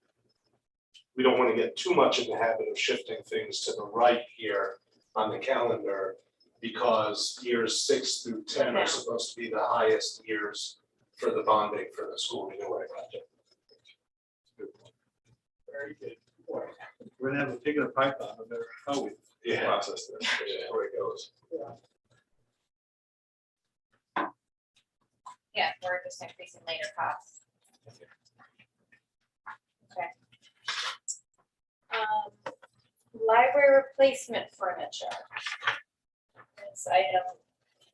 we don't want to get too much in the habit of shifting things to the right here on the calendar, because years 6 through 10 are supposed to be the highest years for the bonding for the school renewal project. Very good. We're gonna have a pig in a python, no matter how we Yeah. process this, which is where it goes. yeah, we're just increasing later costs. Okay. Library replacement furniture. It's item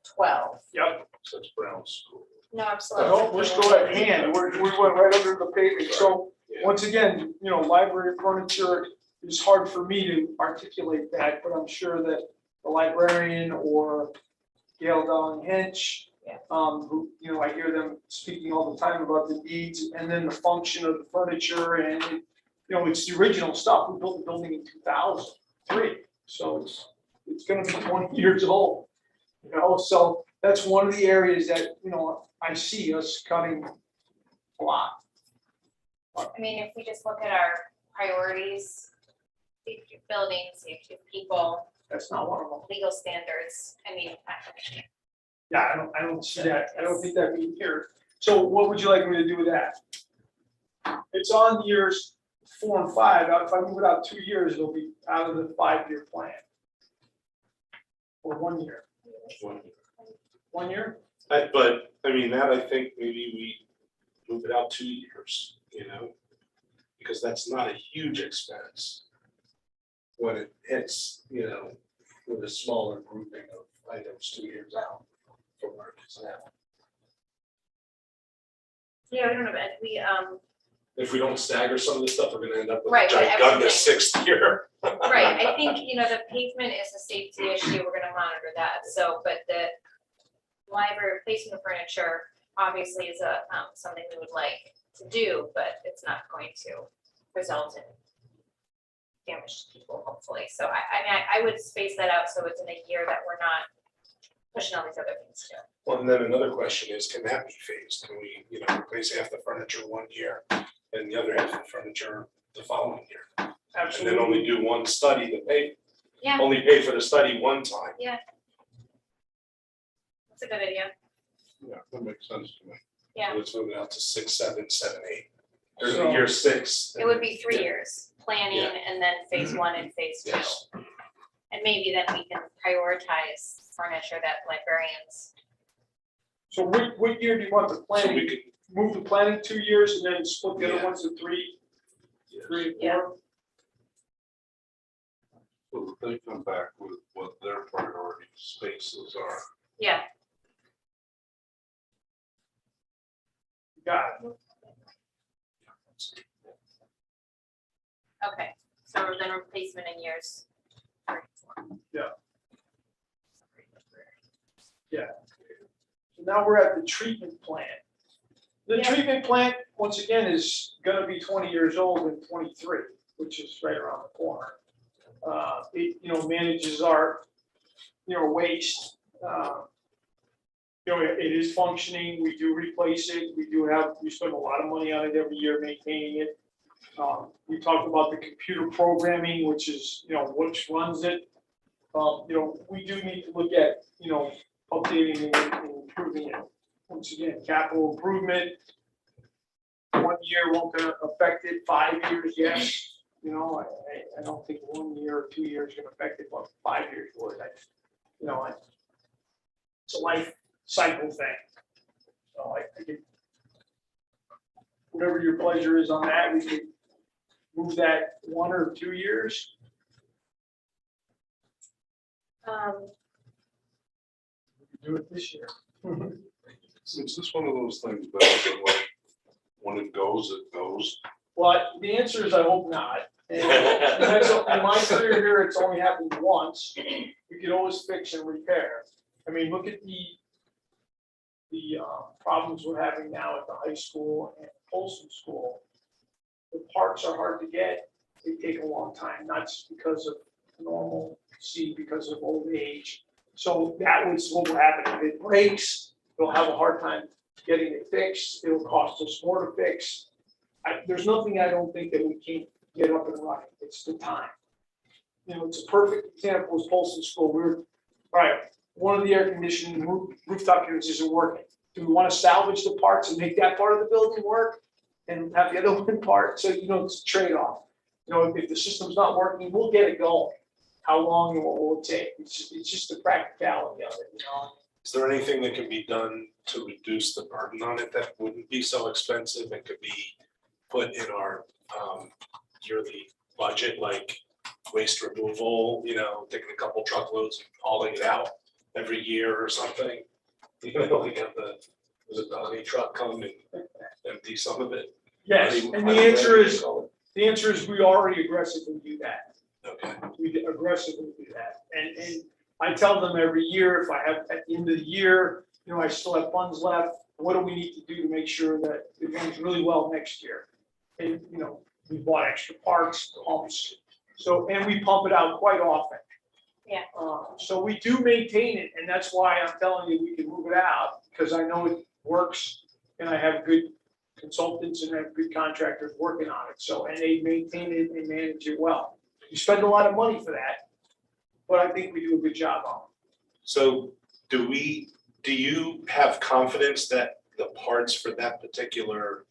12. Yep. So it's Brown School. No, absolutely. No, we're still at hand, we went right under the pavement, so, Yeah. once again, library furniture, it's hard for me to articulate that, but I'm sure that the librarian or Gail Dowling Hench, Yeah. who, I hear them speaking all the time about the needs, and then the function of the furniture, and, it's the original stuff, we built the building in 2003, so it's gonna be 20 years old, so that's one of the areas that, I see us cutting a lot. I mean, if we just look at our priorities, safety of buildings, safety of people, That's not one of them. legal standards, I mean, Yeah, I don't see that. I don't think that being here. So what would you like me to do with that? It's on years 4 and 5. If I move it out 2 years, it'll be out of the 5-year plan. Or 1 year. 1 year? But, I mean, that I think maybe we move it out 2 years, because that's not a huge expense when it hits, with a smaller grouping of items 2 years out from where it is now. yeah, we don't know, but if we don't stagger some of this stuff, we're gonna end up with a Right, with everything. gigantic 6th year. Right, I think, the pavement is a safety issue, we're gonna monitor that, so, but the library replacement furniture obviously is something we would like to do, but it's not going to result in damage to people, hopefully. So I would space that out so it's in a year that we're not pushing all these other things too. Well, and then another question is, can that be phased? Can we, replace half the furniture one year and the other half of the furniture the following year? And then Absolutely. only do one study to pay, Yeah, only pay for the study one time. that's a good idea. Yeah, that makes sense to me. Yeah. Let's move it out to 6, 7, 7, 8. There's So- a year 6. It would be 3 years, planning Yeah. and then phase 1 and phase 2. Yes. And maybe then we can prioritize furniture that librarians. So what year do you want the So we planning, could, move the planning 2 years and then split the other Yeah. ones to 3, yeah. 3 and Yeah. 4? So that they come back with what their priority spaces are. Yeah, Got it. okay, so then replacement in years 3 and 4. So now we're at the treatment plant. The Yeah. treatment plant, once again, is gonna be 20 years old in 23, which is right around the corner. It, manages our, waste. It is functioning, we do replace it, we spend a lot of money on it every year maintaining it. We talked about the computer programming, which is, which runs it. We do need to look at, updating and improving it. Once again, capital improvement. 1 year won't gonna affect it, 5 years, yes. I don't think 1 year or 2 years gonna affect it, but 5 years would. It's a life cycle thing. So I think whatever your pleasure is on that, we could move that 1 or 2 years. Do it this year. Is this one of those things that like, when it goes, it goes? Well, the answer is I hope not. And in my career here, it's only happened once. We could always fix and repair. I mean, look at the problems we're having now at the high school and Folsom School. The parts are hard to get. They take a long time, not just because of normalcy, because of old age. So that was what will happen. If it breaks, they'll have a hard time getting it fixed. It'll cost us more to fix. There's nothing I don't think that we can't get up and running. It's the time. It's a perfect example is Folsom School. All right, one of the air conditioning rooftop units isn't working. Do we want to salvage the parts and make that part of the building work and have the other one part? So, it's a trade-off. If the system's not working, we'll get it going. How long and what will it take? It's just the practicality of it, Is there anything that can be done to reduce the burden on it that wouldn't be so expensive and could be put in our yearly budget, like waste removal, taking a couple truckloads and hauling it out every year or something? We have the honey truck come and empty some of it? Yes, and the answer is we already aggressively do that. Okay, We aggressively do that. And I tell them every year, if I have, at the end of the year, I still have funds left, what do we need to do to make sure that it runs really well next year? And, we bought extra parts, pumps, and we pump it out quite often. Yeah. So we do maintain it, and that's why I'm telling you, we can move it out, because I know it works, and I have good consultants and have good contractors working on it, and they maintain it and manage it well. You spend a lot of money for that, but I think we do a good job on it. so do you have confidence that the parts for that particular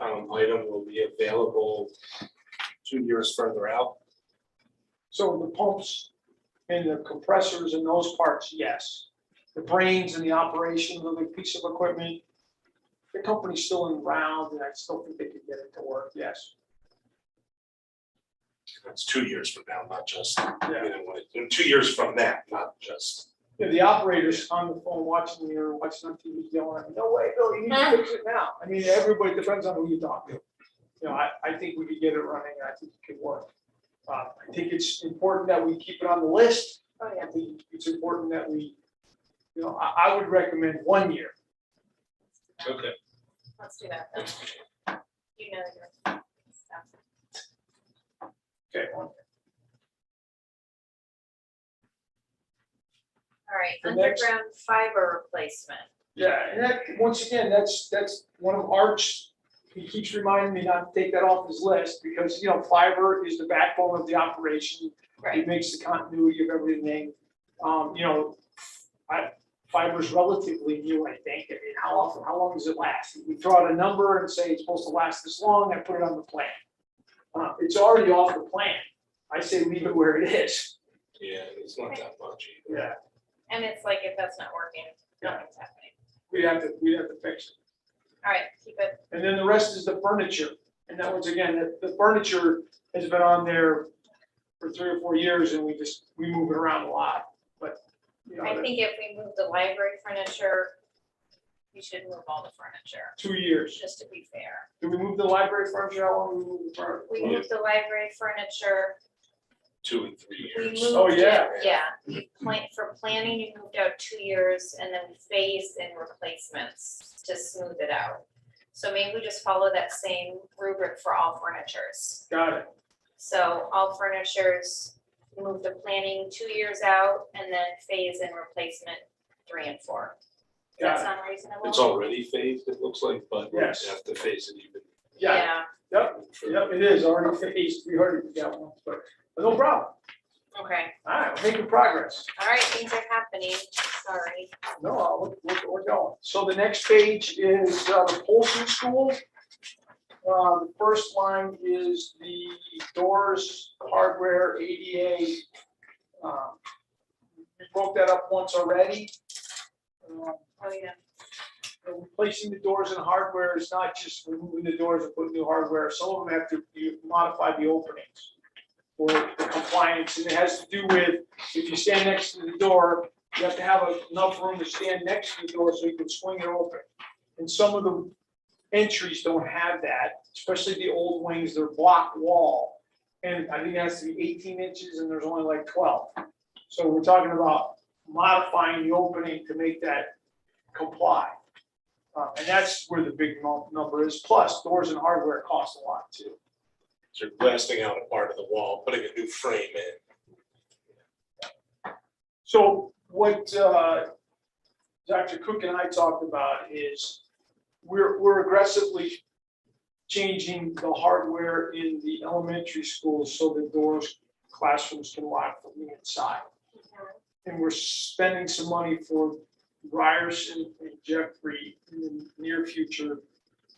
item will be available 2 years further out? So the pumps and the compressors and those parts, yes. The brains and the operation of the piece of equipment, the company's still in round, and I still think they could get it to work, yes. That's 2 years from now, not just, Yeah. in 2 years from that, not just. Yeah, the operator's on the phone watching me or watching on TV yelling at me, no way, Bill, you need to fix it now. I mean, everybody depends on who you talk to. you know, I think we could get it running, and I think it could work. I think it's important that we keep it on the list. Oh, I yeah. think it's important that we, you know, I would recommend 1 year. Okay. Let's do that then. You know your stuff. Okay, 1 year. All right, The next- underground fiber replacement. Yeah, and that, once again, that's one of Art's, he keeps reminding me not to take that off his list, because, you know, fiber is the backbone of the operation. Right. It makes the continuity of everything. You know, fiber's relatively new, I think. I mean, how long does it last? We throw out a number and say it's supposed to last this long, I put it on the plan. It's already off the plan. I say leave it where it is. Yeah, it's not that much either. Yeah, And it's like, if that's not working, nothing's happening. we have to fix it. All right, keep it. And then the rest is the furniture. And that once again, the furniture has been on there for 3 or 4 years, and we move it around a lot, but, you I know, think if we move the library furniture, we should move all the furniture, 2 years. just to be fair. Did we move the library furniture? How long did we move the furniture? We moved the library furniture. 2 and 3 We years. moved Oh, it, yeah. yeah. For planning, you moved out 2 years, and then we phased in replacements to smooth it out. So maybe we just follow that same rubric for all furnitures. Got it. So all furnitures, move the planning 2 years out, and then phase in replacement 3 and 4. Does that Got it. sound reasonable? It's already phased, it looks like, but we Yes. have to phase it even. Yeah, yep, it is already phased. We already got one, but no problem. Okay, All right, we're making progress. all right, things are happening, sorry. No, we're going. So the next page is the Polson School. The first line is the doors, hardware, ADA. We broke that up once already. Oh, yeah. Replacing the doors and hardware is not just removing the doors and putting new hardware. Some of them have to be modified the openings for the compliance, and it has to do with, if you stand next to the door, you have to have enough room to stand next to the door so you can swing it open. And some of the entries don't have that, especially the old wings, they're block wall. And I think it has to be 18 inches and there's only like 12. So we're talking about modifying the opening to make that comply. And that's where the big number is. Plus, doors and hardware cost a lot too. So blasting out a part of the wall, putting a new frame in. So what Dr. Cook and I talked about is we're aggressively changing the hardware in the elementary schools so the doors, classrooms can lock from the inside. And we're spending some money for Ryerson and Jeffrey in the near future.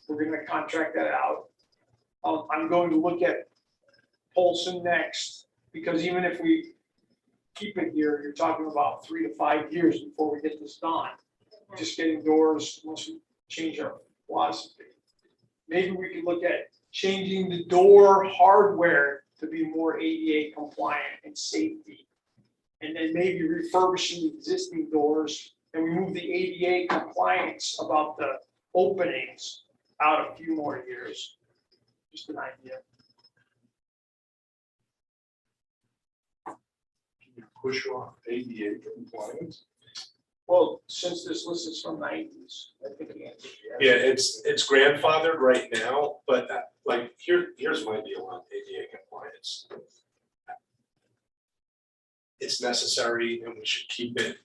We're gonna contract that out. I'm going to look at Polson next, because even if we keep it here, you're talking about 3 to 5 years before we get this done. Just getting doors, unless we change our philosophy. Maybe we could look at changing the door hardware to be more ADA compliant and safety. And then maybe refurbishing the existing doors, and we move the ADA compliance about the openings out a few more years. Just an idea. Can you push off ADA compliance? Well, since this list is from 90s, I think the answer is yes. Yeah, it's grandfathered right now, but like, here's my deal on ADA compliance. It's necessary and we should keep it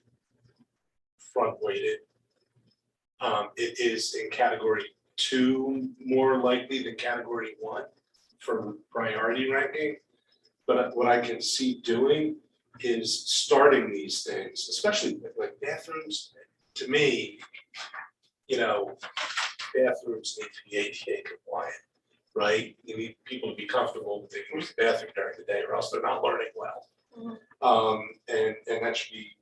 front weighted. It is in category 2 more likely than category 1 for priority ranking. But what I can see doing is starting these things, especially with like bathrooms. To me, you know, bathrooms need to be ADA compliant, right? You need people to be comfortable with taking the bathroom during the day, or else they're not learning well. And that should be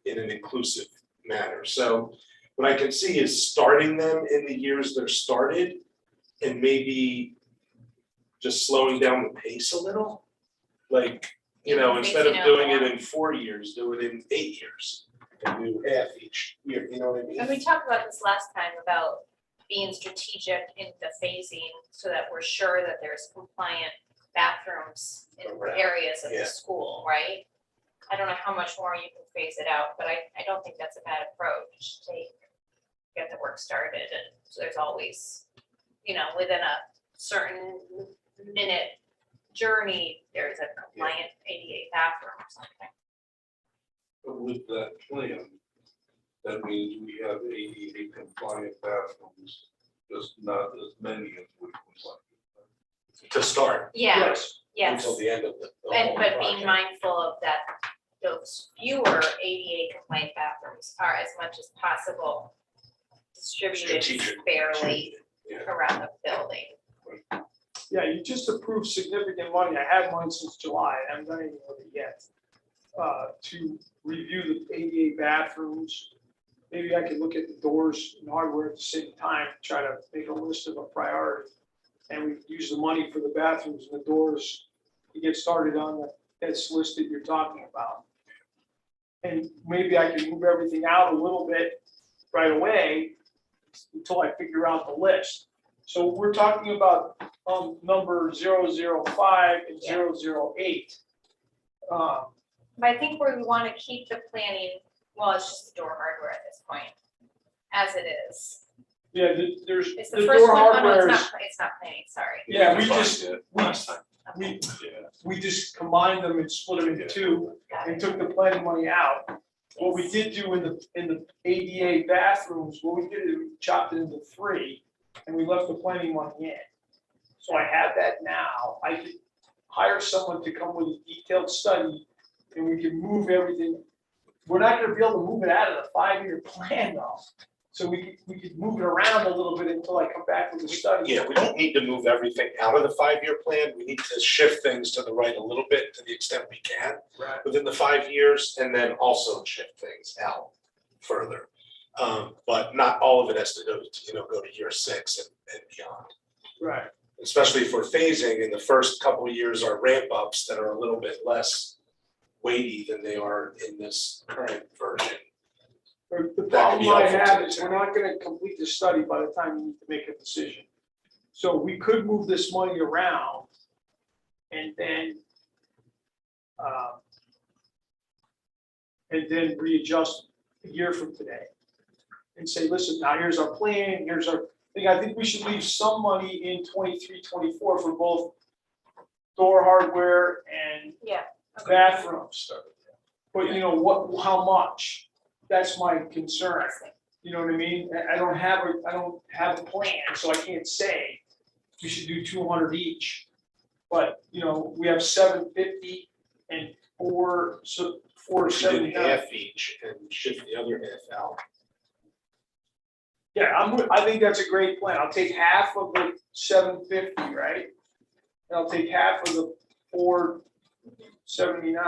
in an inclusive manner. So what I can see is starting them in the years they're started, and maybe just slowing down the pace a little. Like, you know, instead of doing it in 4 years, do it in 8 years. And do half each year, you know what I mean? And we talked about this last time about being strategic in the phasing so that we're sure that there's compliant bathrooms in areas of Yeah. the school, right? I don't know how much more you can phase it out, but I don't think that's a bad approach to get the work started, and so there's always, within a certain minute journey, there's a compliant ADA bathroom or something. But with that plan, that means we have ADA compliant bathrooms, just not as many as we would like. To start Yeah, Yes, yes, until the end of the. and whole but being project. mindful of that, those fewer ADA compliant bathrooms are as much as possible distributed Strategic. fairly Yeah. around the building. yeah, you just approved significant money. I have money since July. I haven't done anything with it yet. To review the ADA bathrooms. Maybe I could look at the doors and hardware at the same time, try to make a list of a priority. And we use the money for the bathrooms and the doors to get started on that list that you're talking about. And maybe I can move everything out a little bit right away until I figure out the list. So we're talking about number 005 and 008. But I think we want to keep the planning, well, it's just the door hardware at this point, as it is. Yeah, there's, It's the the first door one, oh, no, hardware is, it's not planning, sorry. yeah, we defined just, it we, last time. we, Yeah. we just combined them and split them into two Got and it. took the planning money out. What we did do in the ADA bathrooms, what we did is we chopped it into three and we left the planning money in. So I have that now. I could hire someone to come with a detailed study and we can move everything. We're not gonna be able to move it out of the 5-year plan though. So we could move it around a little bit until I come back with the study. Yeah, we don't need to move everything out of the 5-year plan. We need to shift things to the right a little bit to the extent we can Right. within the 5 years, and then also shift things out further. But not all of it has to go to year 6 and beyond. Right. Especially for phasing, in the first couple of years are ramp ups that are a little bit less weighty than they are in this current version. The That could be problem I helpful have to is the we're not gonna complete the study by the time you need to make a decision. So we could move this money around and then readjust a year from today. And say, listen, now here's our plan, here's our thing. I think we should leave some money in 23, 24 for both door hardware and Yeah. bathrooms. But you know, how much? That's my concern. You know what I mean? I don't have a plan, so I can't say we should do 200 each. But, we have 750 and four We did 479. half each and shift the other half out. Yeah, I think that's a great plan. I'll take half of the 750, right? And I'll take half of the 479.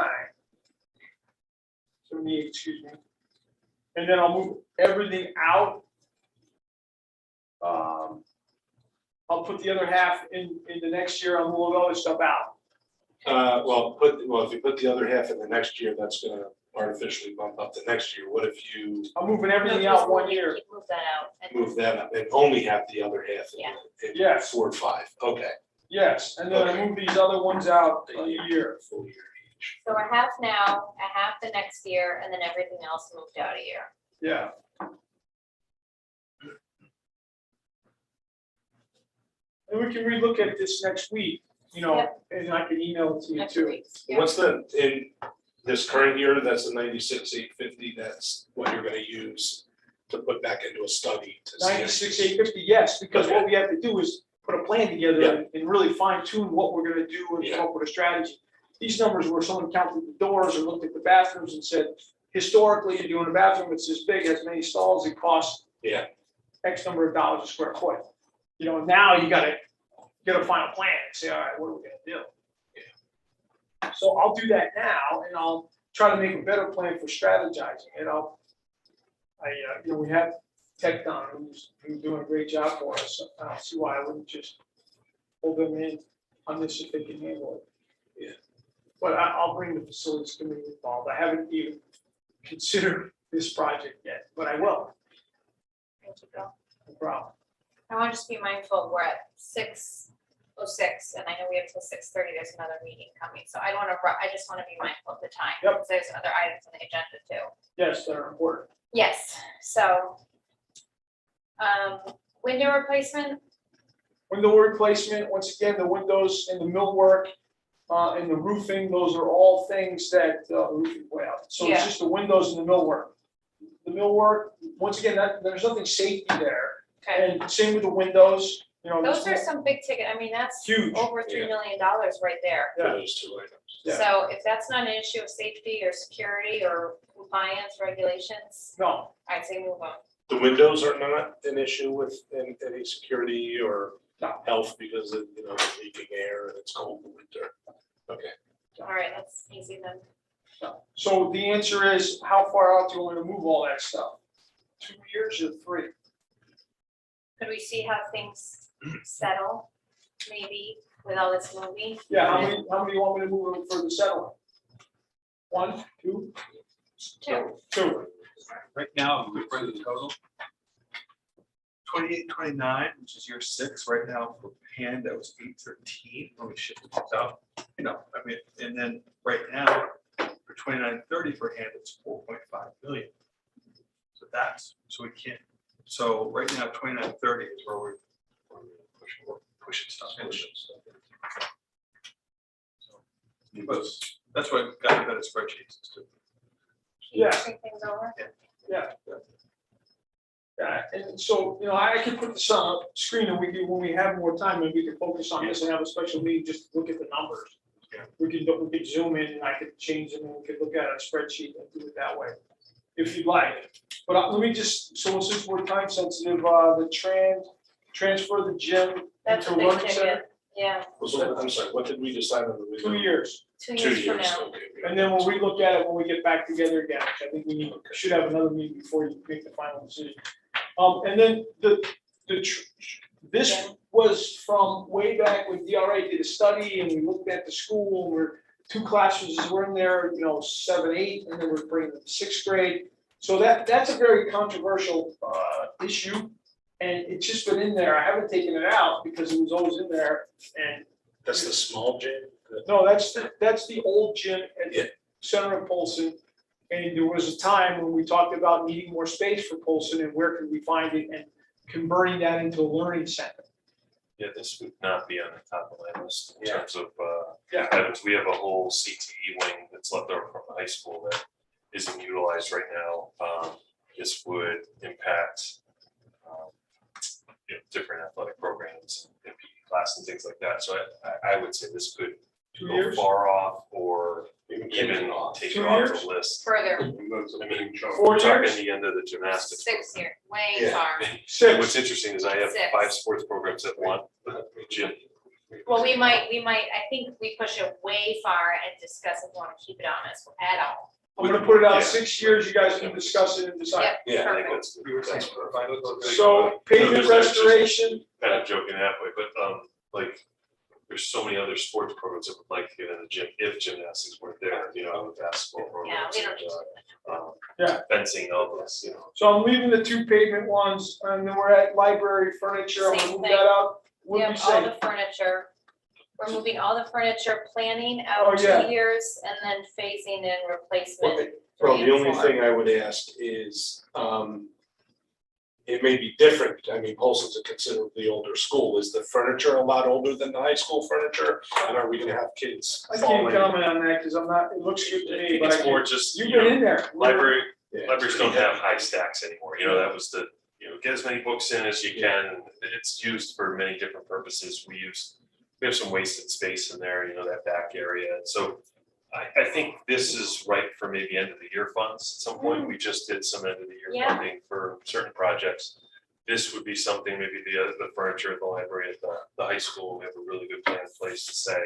78, excuse me. And then I'll move everything out. I'll put the other half in the next year, I'll move other stuff out. If you put the other half in the next year, that's gonna artificially bump up the next year. What if you I'm moving everything No, out just 1 year. Move that out. And move that up and only have the other half Yeah. in Yes. 4 and 5? Okay. Yes, and then I move these other ones out a year. Full year each. So a half now, a half the next year, and then everything else moved out a year. Yeah. And we can relook at this next week, Yep. and I can email it to you Next too. week. Yeah. What's in this current year, that's the 96,850, that's what you're gonna use to put back into a study to see. 96,850, yes, because what we have to do is put a plan together Yeah. and really fine tune what we're gonna do and come up with a strategy. These numbers where someone counted the doors or looked at the bathrooms and said, historically, you're doing a bathroom, it's this big, has many stalls, it costs Yeah. X number of dollars a square foot. Now you gotta get a final plan and say, all right, what are we gonna do? So I'll do that now and I'll try to make a better plan for strategizing and we have Tecton, who's doing a great job for us. I don't see why I wouldn't just hold them in on this if they can handle it. Yeah. But I'll bring the facilities committee involved. I haven't even considered this project yet, but I will, Thank you, Bill. no problem. I want to just be mindful, we're at 6:06, and I know we have till 6:30, there's another meeting coming, so I don't want to, I just want to be mindful of the time. Yep. Because there's other items on the agenda too. Yes, they're important. Yes, so. Window replacement, Window replacement, once again, the windows and the millwork, and the roofing, those are all things that, roofing, well, so it's Yeah. just the windows and the millwork. The millwork, once again, there's nothing safety there, okay, and same with the windows, you know. those are there's some big ticket, I mean, that's Huge. over $3 million right there. Yeah. For those two items. Yeah. So if that's not an issue of safety or security or compliance regulations, No, I'd say move on. The windows are not an issue with any security or No. health because of, you know, leaking air and it's cold in winter. Okay. All right, that's easy then. no. So the answer is, how far out do you want to move all that stuff? 2 years or 3? Could we see how things settle, maybe, with all this moving? Yeah, how many do you want me to move for the settlement? 1, 2? Two. 2. Right now, we bring the total. 28, 29, which is year 6, right now for hand, that was 813 when we shifted this out. You know, I mean, and then right now, for 29, 30 for hand, it's 4.5 million. So we can't, so right now, 29, 30 is where we're pushing stuff in. But that's what got better spreadsheets is to Keep Yeah. pushing things over. Yeah. Yeah, and so, you know, I can put this on a screen and when we have more time, maybe we can focus on this and have a special meeting, just to look at the numbers. Yeah. We could zoom in and I could change them and we could look at a spreadsheet and do it that way, if you'd like. But let me just, so since we're time sensitive, the transfer the gym That's into a a big learning center, ticket, yeah, So, I'm sorry, what did we decide on the 2 window? years. 2 2 years from years, now. okay. And then we'll relook at it when we get back together again, which I think we should have another meeting before you make the final decision. And then this Yeah. was from way back when DRA did a study and we looked at the school, and we're 2 classrooms were in there, you know, 7, 8, and then we're bringing them to 6th grade. So that's a very controversial, issue, and it's just been in there. I haven't taken it out because it was always in there, and That's the small gym? no, that's the old gym at Yeah. the center of Polson. And there was a time when we talked about needing more space for Polson and where could we find it and converting that into a learning center. Yeah, this would not be on the top of my list in Yeah. terms of, Yeah. items. We have a whole CTE wing that's left over from the high school that isn't utilized right now. This would impact, different athletic programs and PE class and things like that. So I would say this could 2 go years? far off or Even even take it 2 off years? the list. Further, And that's a I mean, big chunk. 4 We're talking years? the end of the gymnastics. 6 years, way Yeah. far. And 6. what's interesting is I have 6. 5 sports programs at one gym. Well, we might, I think we push it way far and discuss if we want to keep it on us at all. I'm gonna put it out Yeah. 6 years, you guys can discuss it and decide. Yep, Yeah, I think perfect. that's. We were saying for final. So pavement restoration, Kind of joking halfway, but like, there's so many other sports programs that would like to get in the gym if gymnastics weren't there, you know, basketball Yeah, programs. we don't and, Yeah. Fencing, all this, you know. so I'm leaving the 2 pavement ones, and then we're at library furniture, I'm gonna Same move thing. that out. What We did we have all say? the furniture. We're moving all the furniture, planning out Oh, yeah. 2 years and then phasing in replacement. Well, 3 the and only 4. thing I would ask is, it may be different. I mean, Polson's a considerably older school. Is the furniture a lot older than the high school furniture? And are we gonna have kids? I fall can't in? comment on that, cause I'm not, it looks good to me, but I It's more can't. just, You've you been know, in there. libraries Yeah. don't have high stacks anymore, you know, that was the, get as many books in as you can. It's used for many different purposes. We have some wasted space in there, you know, that back area, and so I think this is right for maybe end of the year funds at some point. We just did some end of the year Yeah. funding for certain projects. This would be something, maybe the furniture at the library at the high school, we have a really good plan in place to say,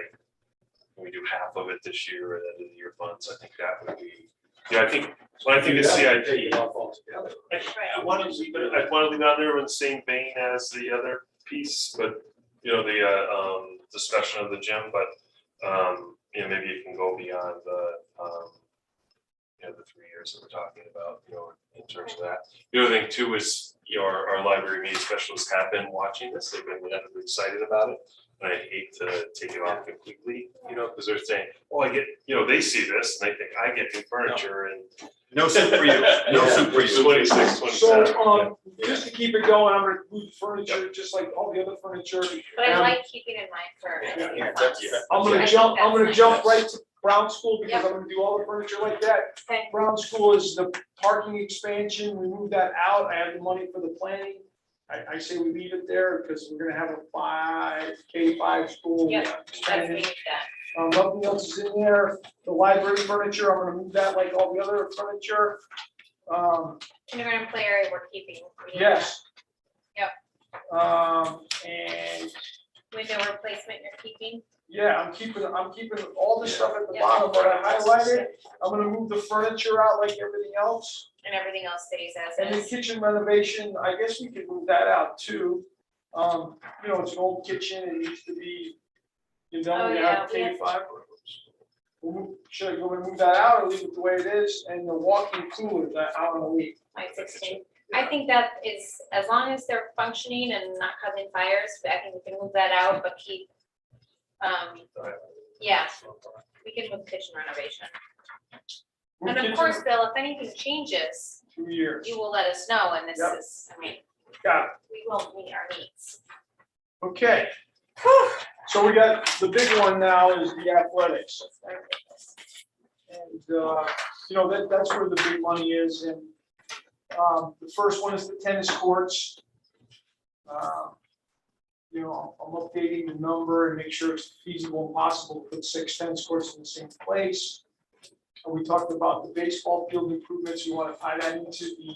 can we do half of it this year at end of the year funds? I think that would be, I think, when I think of Take CIP, it off altogether. I want to leave it, I want to leave it on there in the same vein as the other piece, but, you know, the discussion of the gym, but, maybe you can go beyond the 3 years that we're talking about, in terms of that. The other thing too is, our library media specialists have been watching this, they've been really excited about it. And I hate to take it off completely, because they're saying, oh, I get, they see this and they think I get new furniture and. No soup for you, no soup for you. 26, 27. So, just to keep it going, I'm gonna move furniture, just like all the other furniture. But I Um, like keeping in mind for. Yeah, funds. I'm I gonna think jump, I'm that's gonna nice. jump right to Brown School because Yep. I'm gonna do all the furniture like that. Okay. Brown School is the parking expansion, we moved that out, I have the money for the planning. I say we leave it there because we're gonna have a K-5 school. Yep, That's expansion. me, that. Nothing else is in there, the library furniture, I'm gonna move that like all the other furniture. Kindergarten play area we're keeping. We need Yes. Yep. And that. Window replacement you're keeping. yeah, I'm keeping all the stuff at the Yeah. bottom, but I highlighted. I'm gonna move the furniture out like everything else. And everything else stays as And the is. kitchen renovation, I guess we could move that out too. It's an old kitchen, it needs to be, Oh, we yeah, have we have- K-5. Should you want to move that out or leave it the way it is? And the walk-in cooler, that I don't know, Like 16. I think that is, as long as they're functioning and not causing fires, I think we can move that out, but keep, yeah, we can move kitchen renovation. And of course, Bill, if anything changes, 2 years. you will let us know, and this Yep. is, Got it. we will meet our needs. Okay. So we got, the big one now is the athletics. And, that's where the big money is, and, the first one is the tennis courts. I'm updating the number and make sure it's feasible and possible to put 6 tennis courts in the same place. And we talked about the baseball field improvements, we wanna tie that into the,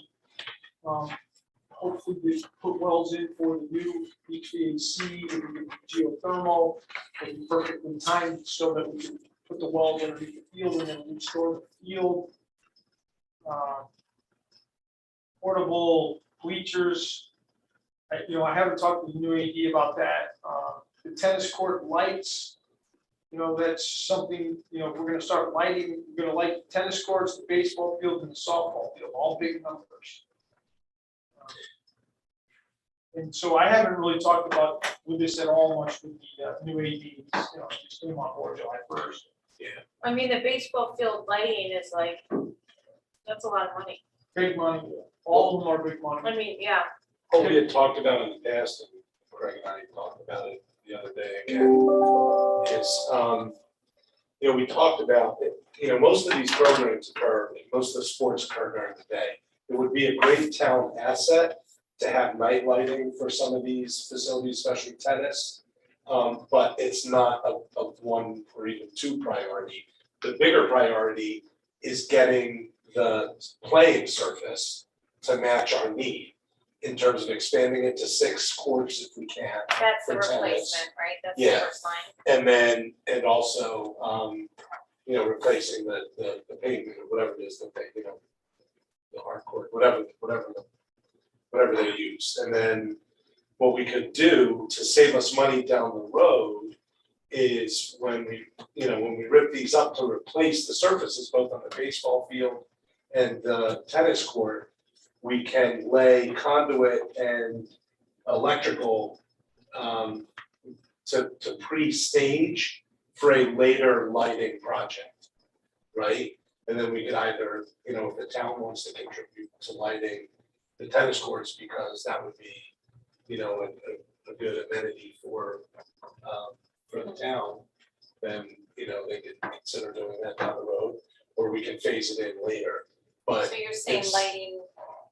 hopefully we put wells in for the new HVAC, the geothermal, it'll be perfectly timed so that we can put the wells underneath the field and then restore the field. Portable bleachers, I haven't talked to the new AD about that. The tennis court lights, that's something, we're gonna start lighting, we're gonna light the tennis courts, the baseball field and the softball field, all big numbers. And so I haven't really talked about with this at all much with the new ADs, just came on board July 1st. I mean, the baseball field lighting is like, that's a lot of money. Big money, all of them are big money. I mean, yeah, What we had talked about in the past, and Craig and I talked about it the other day again, is, we talked about, most of these programs occur, most of the sports occur during the day. It would be a great town asset to have night lighting for some of these facilities, especially tennis. But it's not a 1 or even 2 priority. The bigger priority is getting the playing surface to match our need in terms of expanding it to 6 courts if we can. that's the For tennis. replacement, right? That's the Yeah. first line. And also, replacing the pavement or whatever it is that they, the hard court, whatever they use. And then what we could do to save us money down the road is when we rip these up to replace the surfaces, both on the baseball field and the tennis court, we can lay conduit and electrical to pre-stage for a later lighting project, right? And then we could either, if the town wants to contribute to lighting the tennis courts, because that would be, a good amenity for the town, then, they could consider doing that down the road, or we can phase it in later. But So you're saying it's- lighting,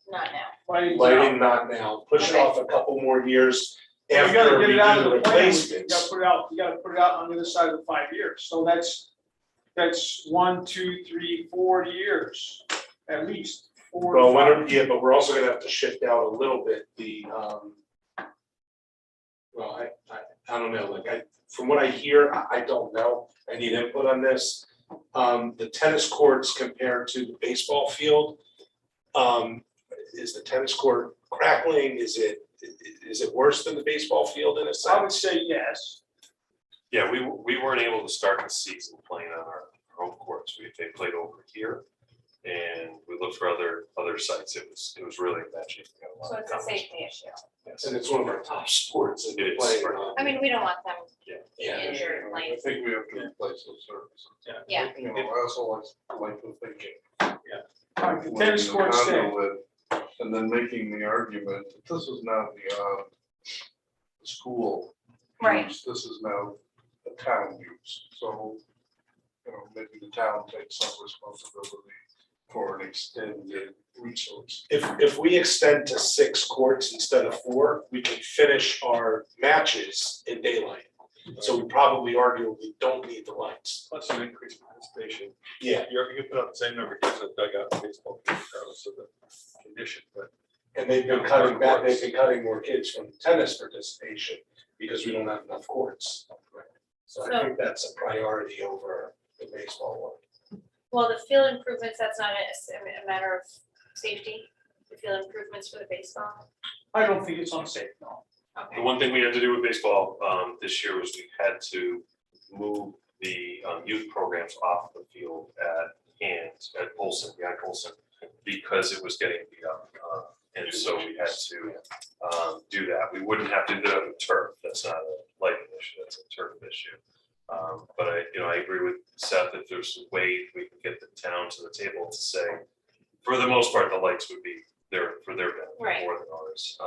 not now. lighting not now, push it off a couple more years You after gotta get we it out do of the the plan, you replacements. gotta put it out on the other side of the 5 years, so that's 1, 2, 3, 4 years, at least, 4 to 5. But we're also gonna have to shift out a little bit I don't know, from what I hear, I don't know, I need input on this. The tennis courts compared to the baseball field, is the tennis court crackling, is it worse than the baseball field in a sense? I would say yes, Yeah, we weren't able to start the season playing on our home courts. They played over here. And we looked for other sites. It was really a bad shape. We got a lot So of it's a comments. safety issue. Yes. And it's one of our top sports that It we is. play. on. I mean, we don't want them Yeah. injured, I like, think we have to replace those services. yeah. You know, I also like the thinking. All right, the tennis court stay. Conduit, and then making the argument that this is now beyond the school. Right. use, This is now a town use, so, you know, maybe the town takes some responsibility for an extended resource. If we extend to 6 courts instead of 4, we can finish our matches in daylight. So we probably arguably don't need the lights. Plus an increased participation. Yeah. You put up the same number of kids that dug out in baseball, regardless of the condition, but. And they've been cutting back, they've been cutting more kids from tennis participation because we don't have enough courts. So I think that's a priority over the baseball one. Well, the field improvements, that's not a matter of safety, the field improvements for the baseball. I don't think it's unsafe, no. Okay. The one thing we had to do with baseball this year was we had to move the youth programs off the field at Polson, behind Polson, because it was getting beat up. And so we had to do that. We wouldn't have to do that with turf. That's not a lighting issue, that's a turf issue. But I agree with Seth, if there's a way we can get the town to the table to say, for the most part, the lights would be there for their Right. benefit more than ours.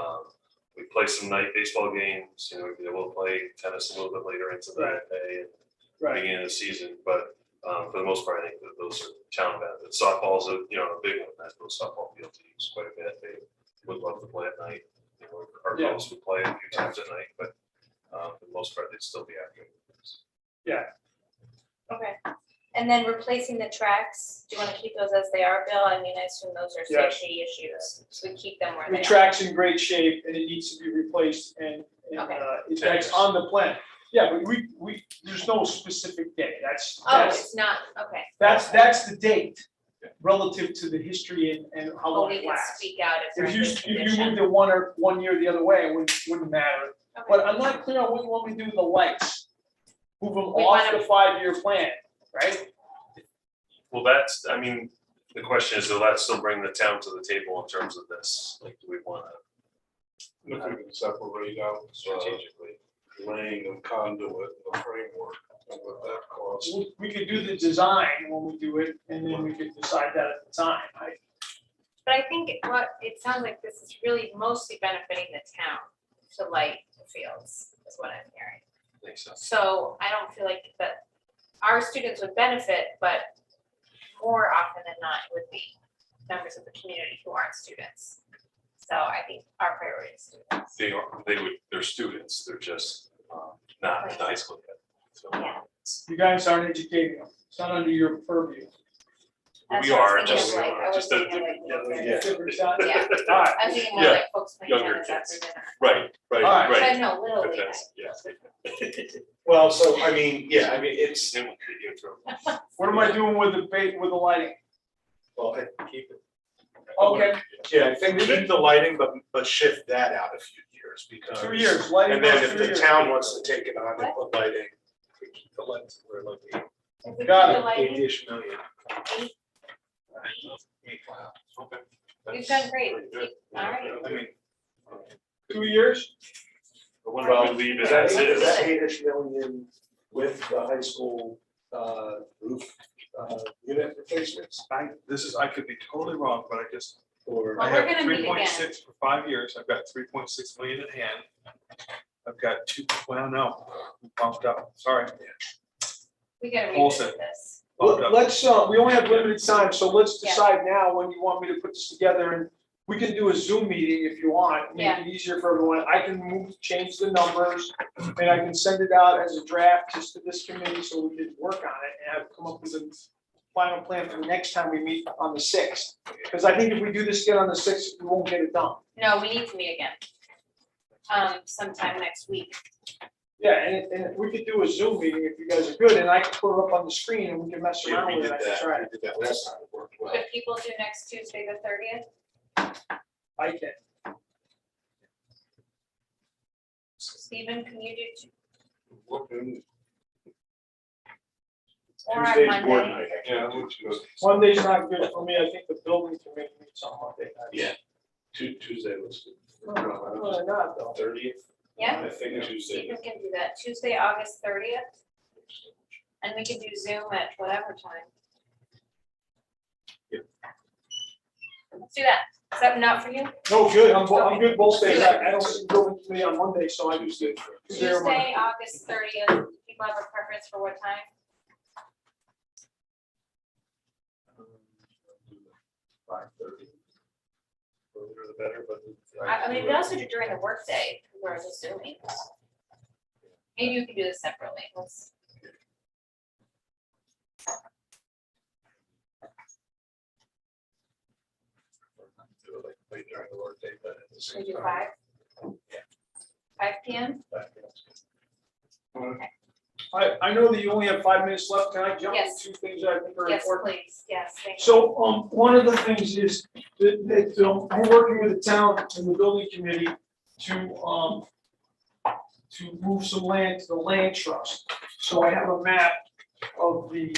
We play some night baseball games, we'd be able to play tennis a little bit later into the day and Right. beginning of the season, but for the most part, I think that those are town benefits. Softball's a big one, that those softball fields use quite a bit. They would love to play at night. Our Yeah. girls would play a few times at night, but for the most part, they'd still be active. Okay, and then replacing the tracks, do you wanna keep those as they are, Bill? I mean, I assume those are Yes. safety issues, so we keep them where The they are. track's in great shape and it needs to be replaced and Okay. that's on the plan. Yeah, but we, there's no specific day, that's, Oh, it's not, okay. that's the date relative to the history and how Well, long we it can lasts. speak out if they're If in you, good if you condition. moved it 1 year the other way, it wouldn't matter. Okay. But I'm not clear on what you want me to do with the lights. Move them We off wanna- the 5-year plan, right? Well, the question is, will that still bring the town to the table in terms of this? Like, do we want to If we can separate out strategically? laying of conduit, the framework, and what that costs. We could do the design when we do it, and then we could decide that at the time. But I think it sounds like this is really mostly benefiting the town to light the fields, is what I'm hearing. I think so. So I don't feel like that our students would benefit, but more often than not, it would be members of the community who aren't students. So I think our priority is students. They're students, they're just not in high school yet. So Yeah. You guys aren't educating them. It's not under your purview. That's we what I was are thinking of, just, like, I was just a thinking like, different- Different side? Yeah. All right, I was thinking more Yeah. like folks playing Younger tennis after kids. dinner. Right, All right. But no, little But league. that's- yeah. Well, so I mean, it's, Then we'll create you in trouble. what am I doing with the lighting? well, I keep it. Okay, Yeah, I think keep the lighting, but shift that out a few years because. 2 years, lighting And then goes if 2 the years. town wants to take it on and put lighting, The lights were like If we Got keep it. the lighting, 80-ish million. Okay. You've done great. Pretty good. All right. I mean, 2 years? But when do we leave it Is that as is? 8-ish million with the high school roof unit replacements? I could be totally wrong, but Or, Well, I we're have gonna meet again. 3.6 for 5 years. I've got 3.6 million in hand. I've got we bumped up, sorry. we gotta Olsen. revisit this. Bumped up. Let's, we only have limited time, so let's Yeah. decide now when you want me to put this together, and we can do a Zoom meeting if you want, make Yeah. it easier for everyone. I can change the numbers, and I can send it out as a draft just to this committee, so we can work on it and have come up with a final plan for the next time we meet on the 6th. Because I think if we do this again on the 6th, we won't get it done. No, we need to meet again. Sometime next week. Yeah, and we could do a Zoom meeting if you guys are good, and I can put it up on the screen, and we can mess yeah, around we with did it, I can that, try we it. did that last time, it worked well. Could people do next Tuesday, the 30th? I can. Stephen, can you do? Look in, Or on Tuesday's board Monday. night. Yeah, that looks good. Monday's not good for me. I think the building committee meets on Monday night. Yeah. Tuesday looks good. Why not, though? 30th? Yeah. I think See Tuesday. if we can do that, Tuesday, August 30th, and we can do Zoom at whatever time. Yep. Let's do that. Is that enough for you? No, good. I'm good both days. I don't see the building committee on Monday, so I just. Tuesday. Tuesday or Monday. Tuesday, August 30th, people have a preference for what time? 5:30. Earlier the better, but. I mean, we also do during the workday, we're assuming. Maybe you can do this separately, let's. Do it like late during the workday, but at the Should we same do time. 5? 5 p.m.? I know that you only have 5 minutes left. Can I jump Yes. to two things that I think are Yes, important? please, yes, thank you. So, one of the things is that, I'm working with the town and the building committee to move some land to the land trust. So I have a map of the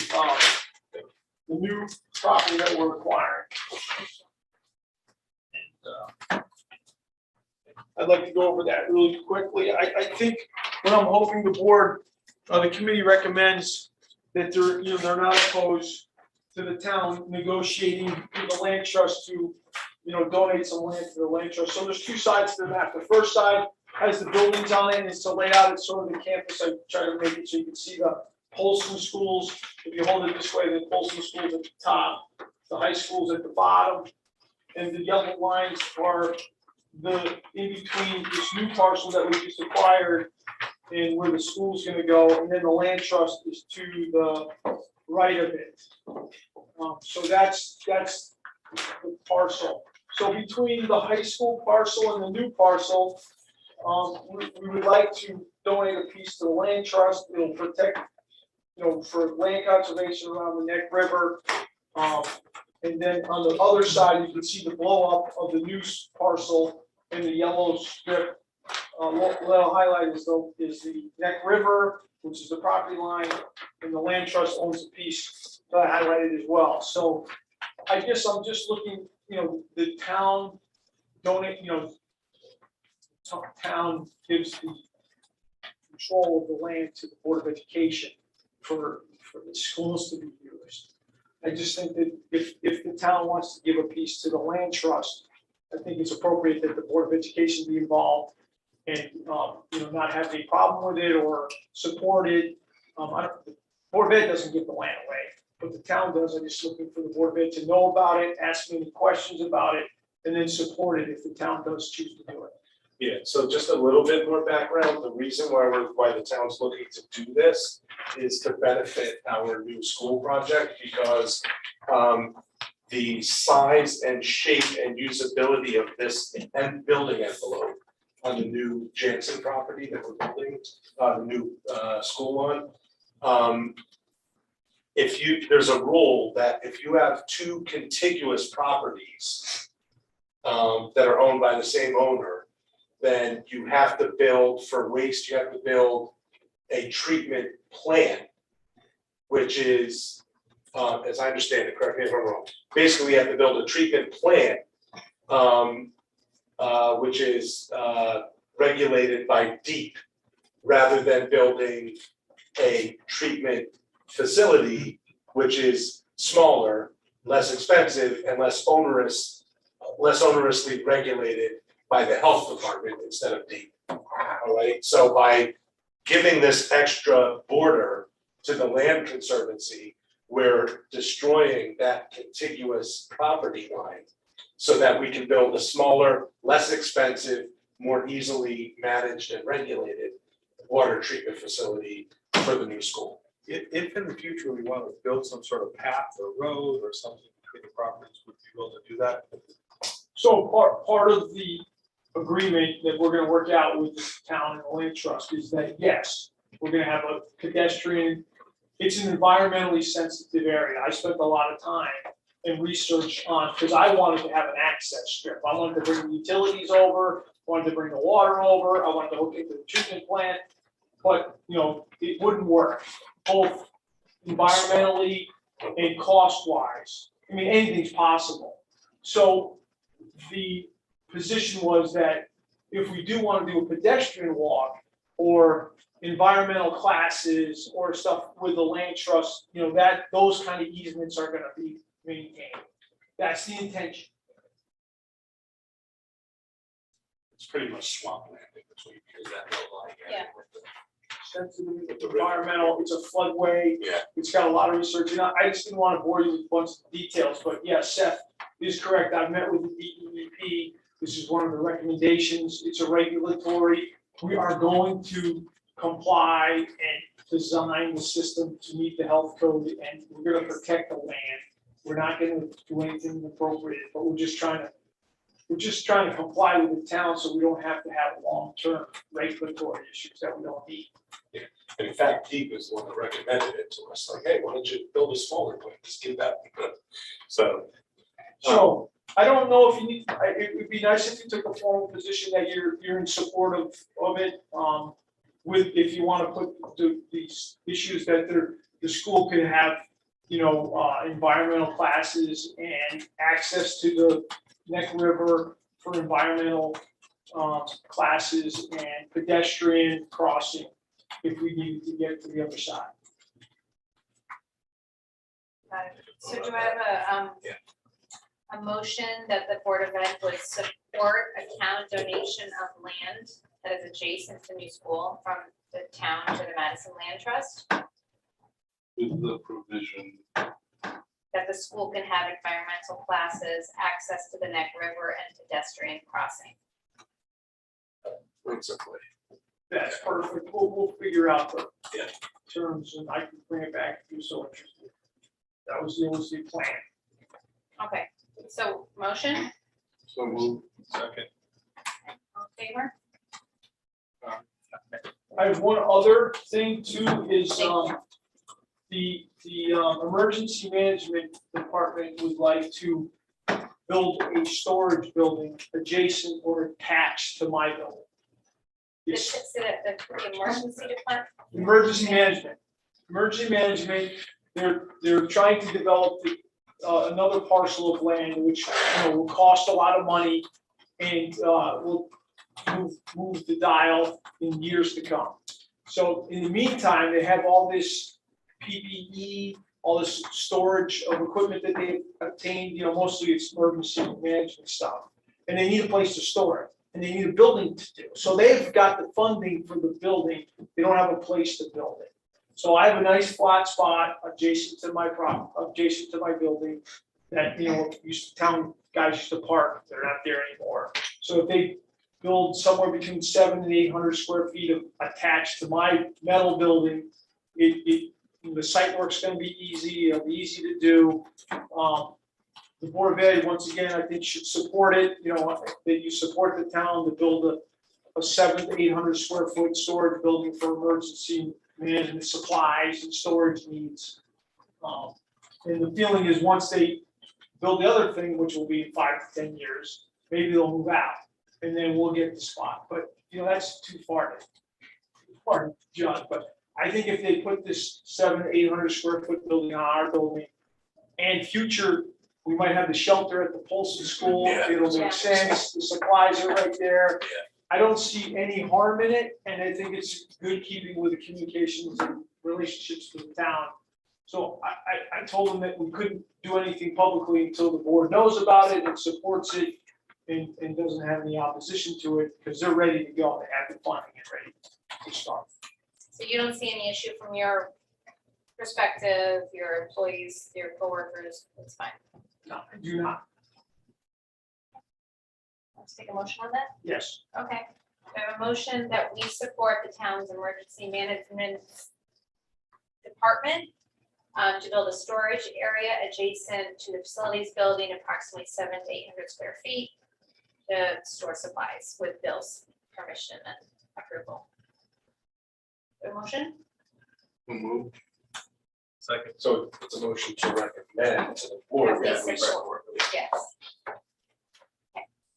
new property that we're acquiring. And, I'd like to go over that really quickly. I think what I'm hoping the board, the committee recommends that they're not opposed to the town negotiating with the land trust to, donate some land to the land trust. So there's two sides to the map. The first side has the buildings on it, and it's to lay out it's sort of the campus. I try to make it so you can see the Polson schools. If you hold it this way, the Polson schools at the top, the high schools at the bottom, and the yellow lines are the in between this new parcel that we just acquired and where the school's gonna go, and then the land trust is to the right of it. So that's the parcel. So between the high school parcel and the new parcel, we would like to donate a piece to the land trust. It'll protect, for land conservation around the Neck River. And then on the other side, you can see the blow up of the new parcel in the yellow strip. What I'll highlight is the Neck River, which is the property line, and the land trust owns a piece that I highlighted as well. So I guess I'm just looking, the town donate, town gives the control of the land to the Board of Education for the schools to be used. I just think that if the town wants to give a piece to the land trust, I think it's appropriate that the Board of Education be involved and, not have any problem with it or support it. The Board of Ed doesn't give the land away, but the town does. I'm just looking for the Board of Ed to know about it, ask me any questions about it, and then support it if the town does choose to do it. Yeah, so just a little bit more background. The reason why the town's looking to do this is to benefit our new school project because the size and shape and usability of this building envelope on the new Jansen property that we're building, the new school on. There's a rule that if you have two contiguous properties that are owned by the same owner, then you have to build for waste, you have to build a treatment plan, which is, as I understand it, correct me if I'm wrong, basically you have to build a treatment plan, which is regulated by DEEP, rather than building a treatment facility, which is smaller, less expensive, and less onerously regulated by the health department instead of DEEP. All right, so by giving this extra border to the land conservancy, we're destroying that contiguous property line so that we can build a smaller, less expensive, more easily managed and regulated water treatment facility for the new school. If in the future we want to build some sort of path or road or something between the properties, would you be able to do that? So part of the agreement that we're gonna work out with the town and the land trust is that, yes, we're gonna have a pedestrian, it's an environmentally sensitive area. I spent a lot of time and research on, because I wanted to have an access strip. I wanted to bring the utilities over, wanted to bring the water over, I wanted to hook into the treatment plant, but, it wouldn't work. Both, environmentally and cost-wise. I mean, anything's possible. So the position was that if we do want to do a pedestrian walk or environmental classes or stuff with the land trust, you know, that those kind of easements are gonna be maintained. That's the intention. It's pretty much swampland in between, because that low lying area Yeah. with the- Sensitive, it's environmental, it's a floodway. Yeah. It's got a lot of research, and I just didn't want to bore you with a bunch of details, but yes, Seth is correct. I've met with the DEP. This is one of the recommendations. It's a regulatory. We are going to comply and design the system to meet the health code, and we're gonna protect the land. We're not gonna do anything inappropriate, but we're just trying to comply with the town so we don't have to have long-term regulatory issues that we don't need. And in fact, Deep is the one that recommended it to us, like, hey, why don't you build a smaller plant, just give that. So. So, I don't know if you need, it would be nice if you took a formal position that you're in support of it. With, if you wanna put these issues that the school can have, you know, environmental classes and access to the Neck River for environmental, classes and pedestrian crossing if we needed to get to the other side. So do I have a motion that the Board of Ed would support a town donation of land that is adjacent to new school from the town to the Madison Land Trust? With the provision, That the school can have environmental classes, access to the Neck River and pedestrian crossing. Basically. That's perfect. We'll figure out the Yeah. terms and I can bring it back if you're so interested. That was the plan. Okay, so motion, so move. Second. all in favor? I have one other thing too, is, the emergency management department would like to build a storage building adjacent or attached to my building. This It's is the emergency department. emergency management, they're trying to develop another parcel of land, which, you know, will cost a lot of money and, will move the dial in years to come. So in the meantime, they have all this PPE, all this storage of equipment that they've obtained, you know, mostly it's emergency management stuff. And they need a place to store it, and they need a building to do. So they've got the funding for the building, they don't have a place to build it. So I have a nice flat spot adjacent to my building that, you know, town guys used to park, they're not there anymore. So if they build somewhere between 700 and 800 square feet of attached to my metal building, the site work's gonna be easy, it'll be easy to do. The Board of Ed, once again, I think should support it, you know, that you support the town to build a 700 to 800 square foot storage building for emergency management supplies and storage needs. And the feeling is once they build the other thing, which will be in 5 to 10 years, maybe they'll move out and then we'll get the spot. But, you know, that's too far to judge. But I think if they put this 700 to 800 square foot building on our building and future, we might have the shelter at the Polson School, Yeah. it'll Yeah. make sense, the supplies are right there. Yeah. I don't see any harm in it, and I think it's good keeping with the communications and relationships with the town. So I told them that we couldn't do anything publicly until the board knows about it and supports it and doesn't have any opposition to it, because they're ready to go, they have the funding and ready to start. So you don't see any issue from your perspective, your employees, your coworkers, it's fine. No, I do not, Let's take a motion on that. yes. Okay, we have a motion that we support the town's emergency management department to build a storage area adjacent to the facilities building, approximately 700 to 800 square feet, to store supplies with Bill's permission and approval. A motion? So move. Second. So it's a motion to recommend to the board. Yes, that we yes, sure. support it. Yes.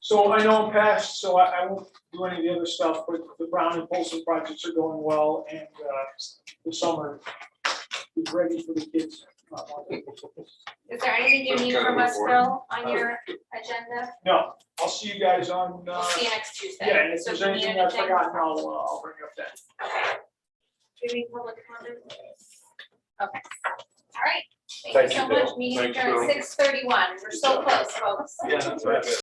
So I know I'm past, so I won't do any of the other stuff, but the Brown and Polson projects are going well, and the summer is ready for the kids. Is there anything you need from us, Bill, on your agenda? No, I'll see you guys on, We'll see you next Tuesday. yeah, and if So there's if you need anything I've anything- forgotten, I'll bring it up then. Okay. Do you need public comment? Okay, all right. Thank Thank you so you, Bill. much. Meeting Thank you, adjourned Bill. 6:31. We're so close, folks. Yeah, that's right.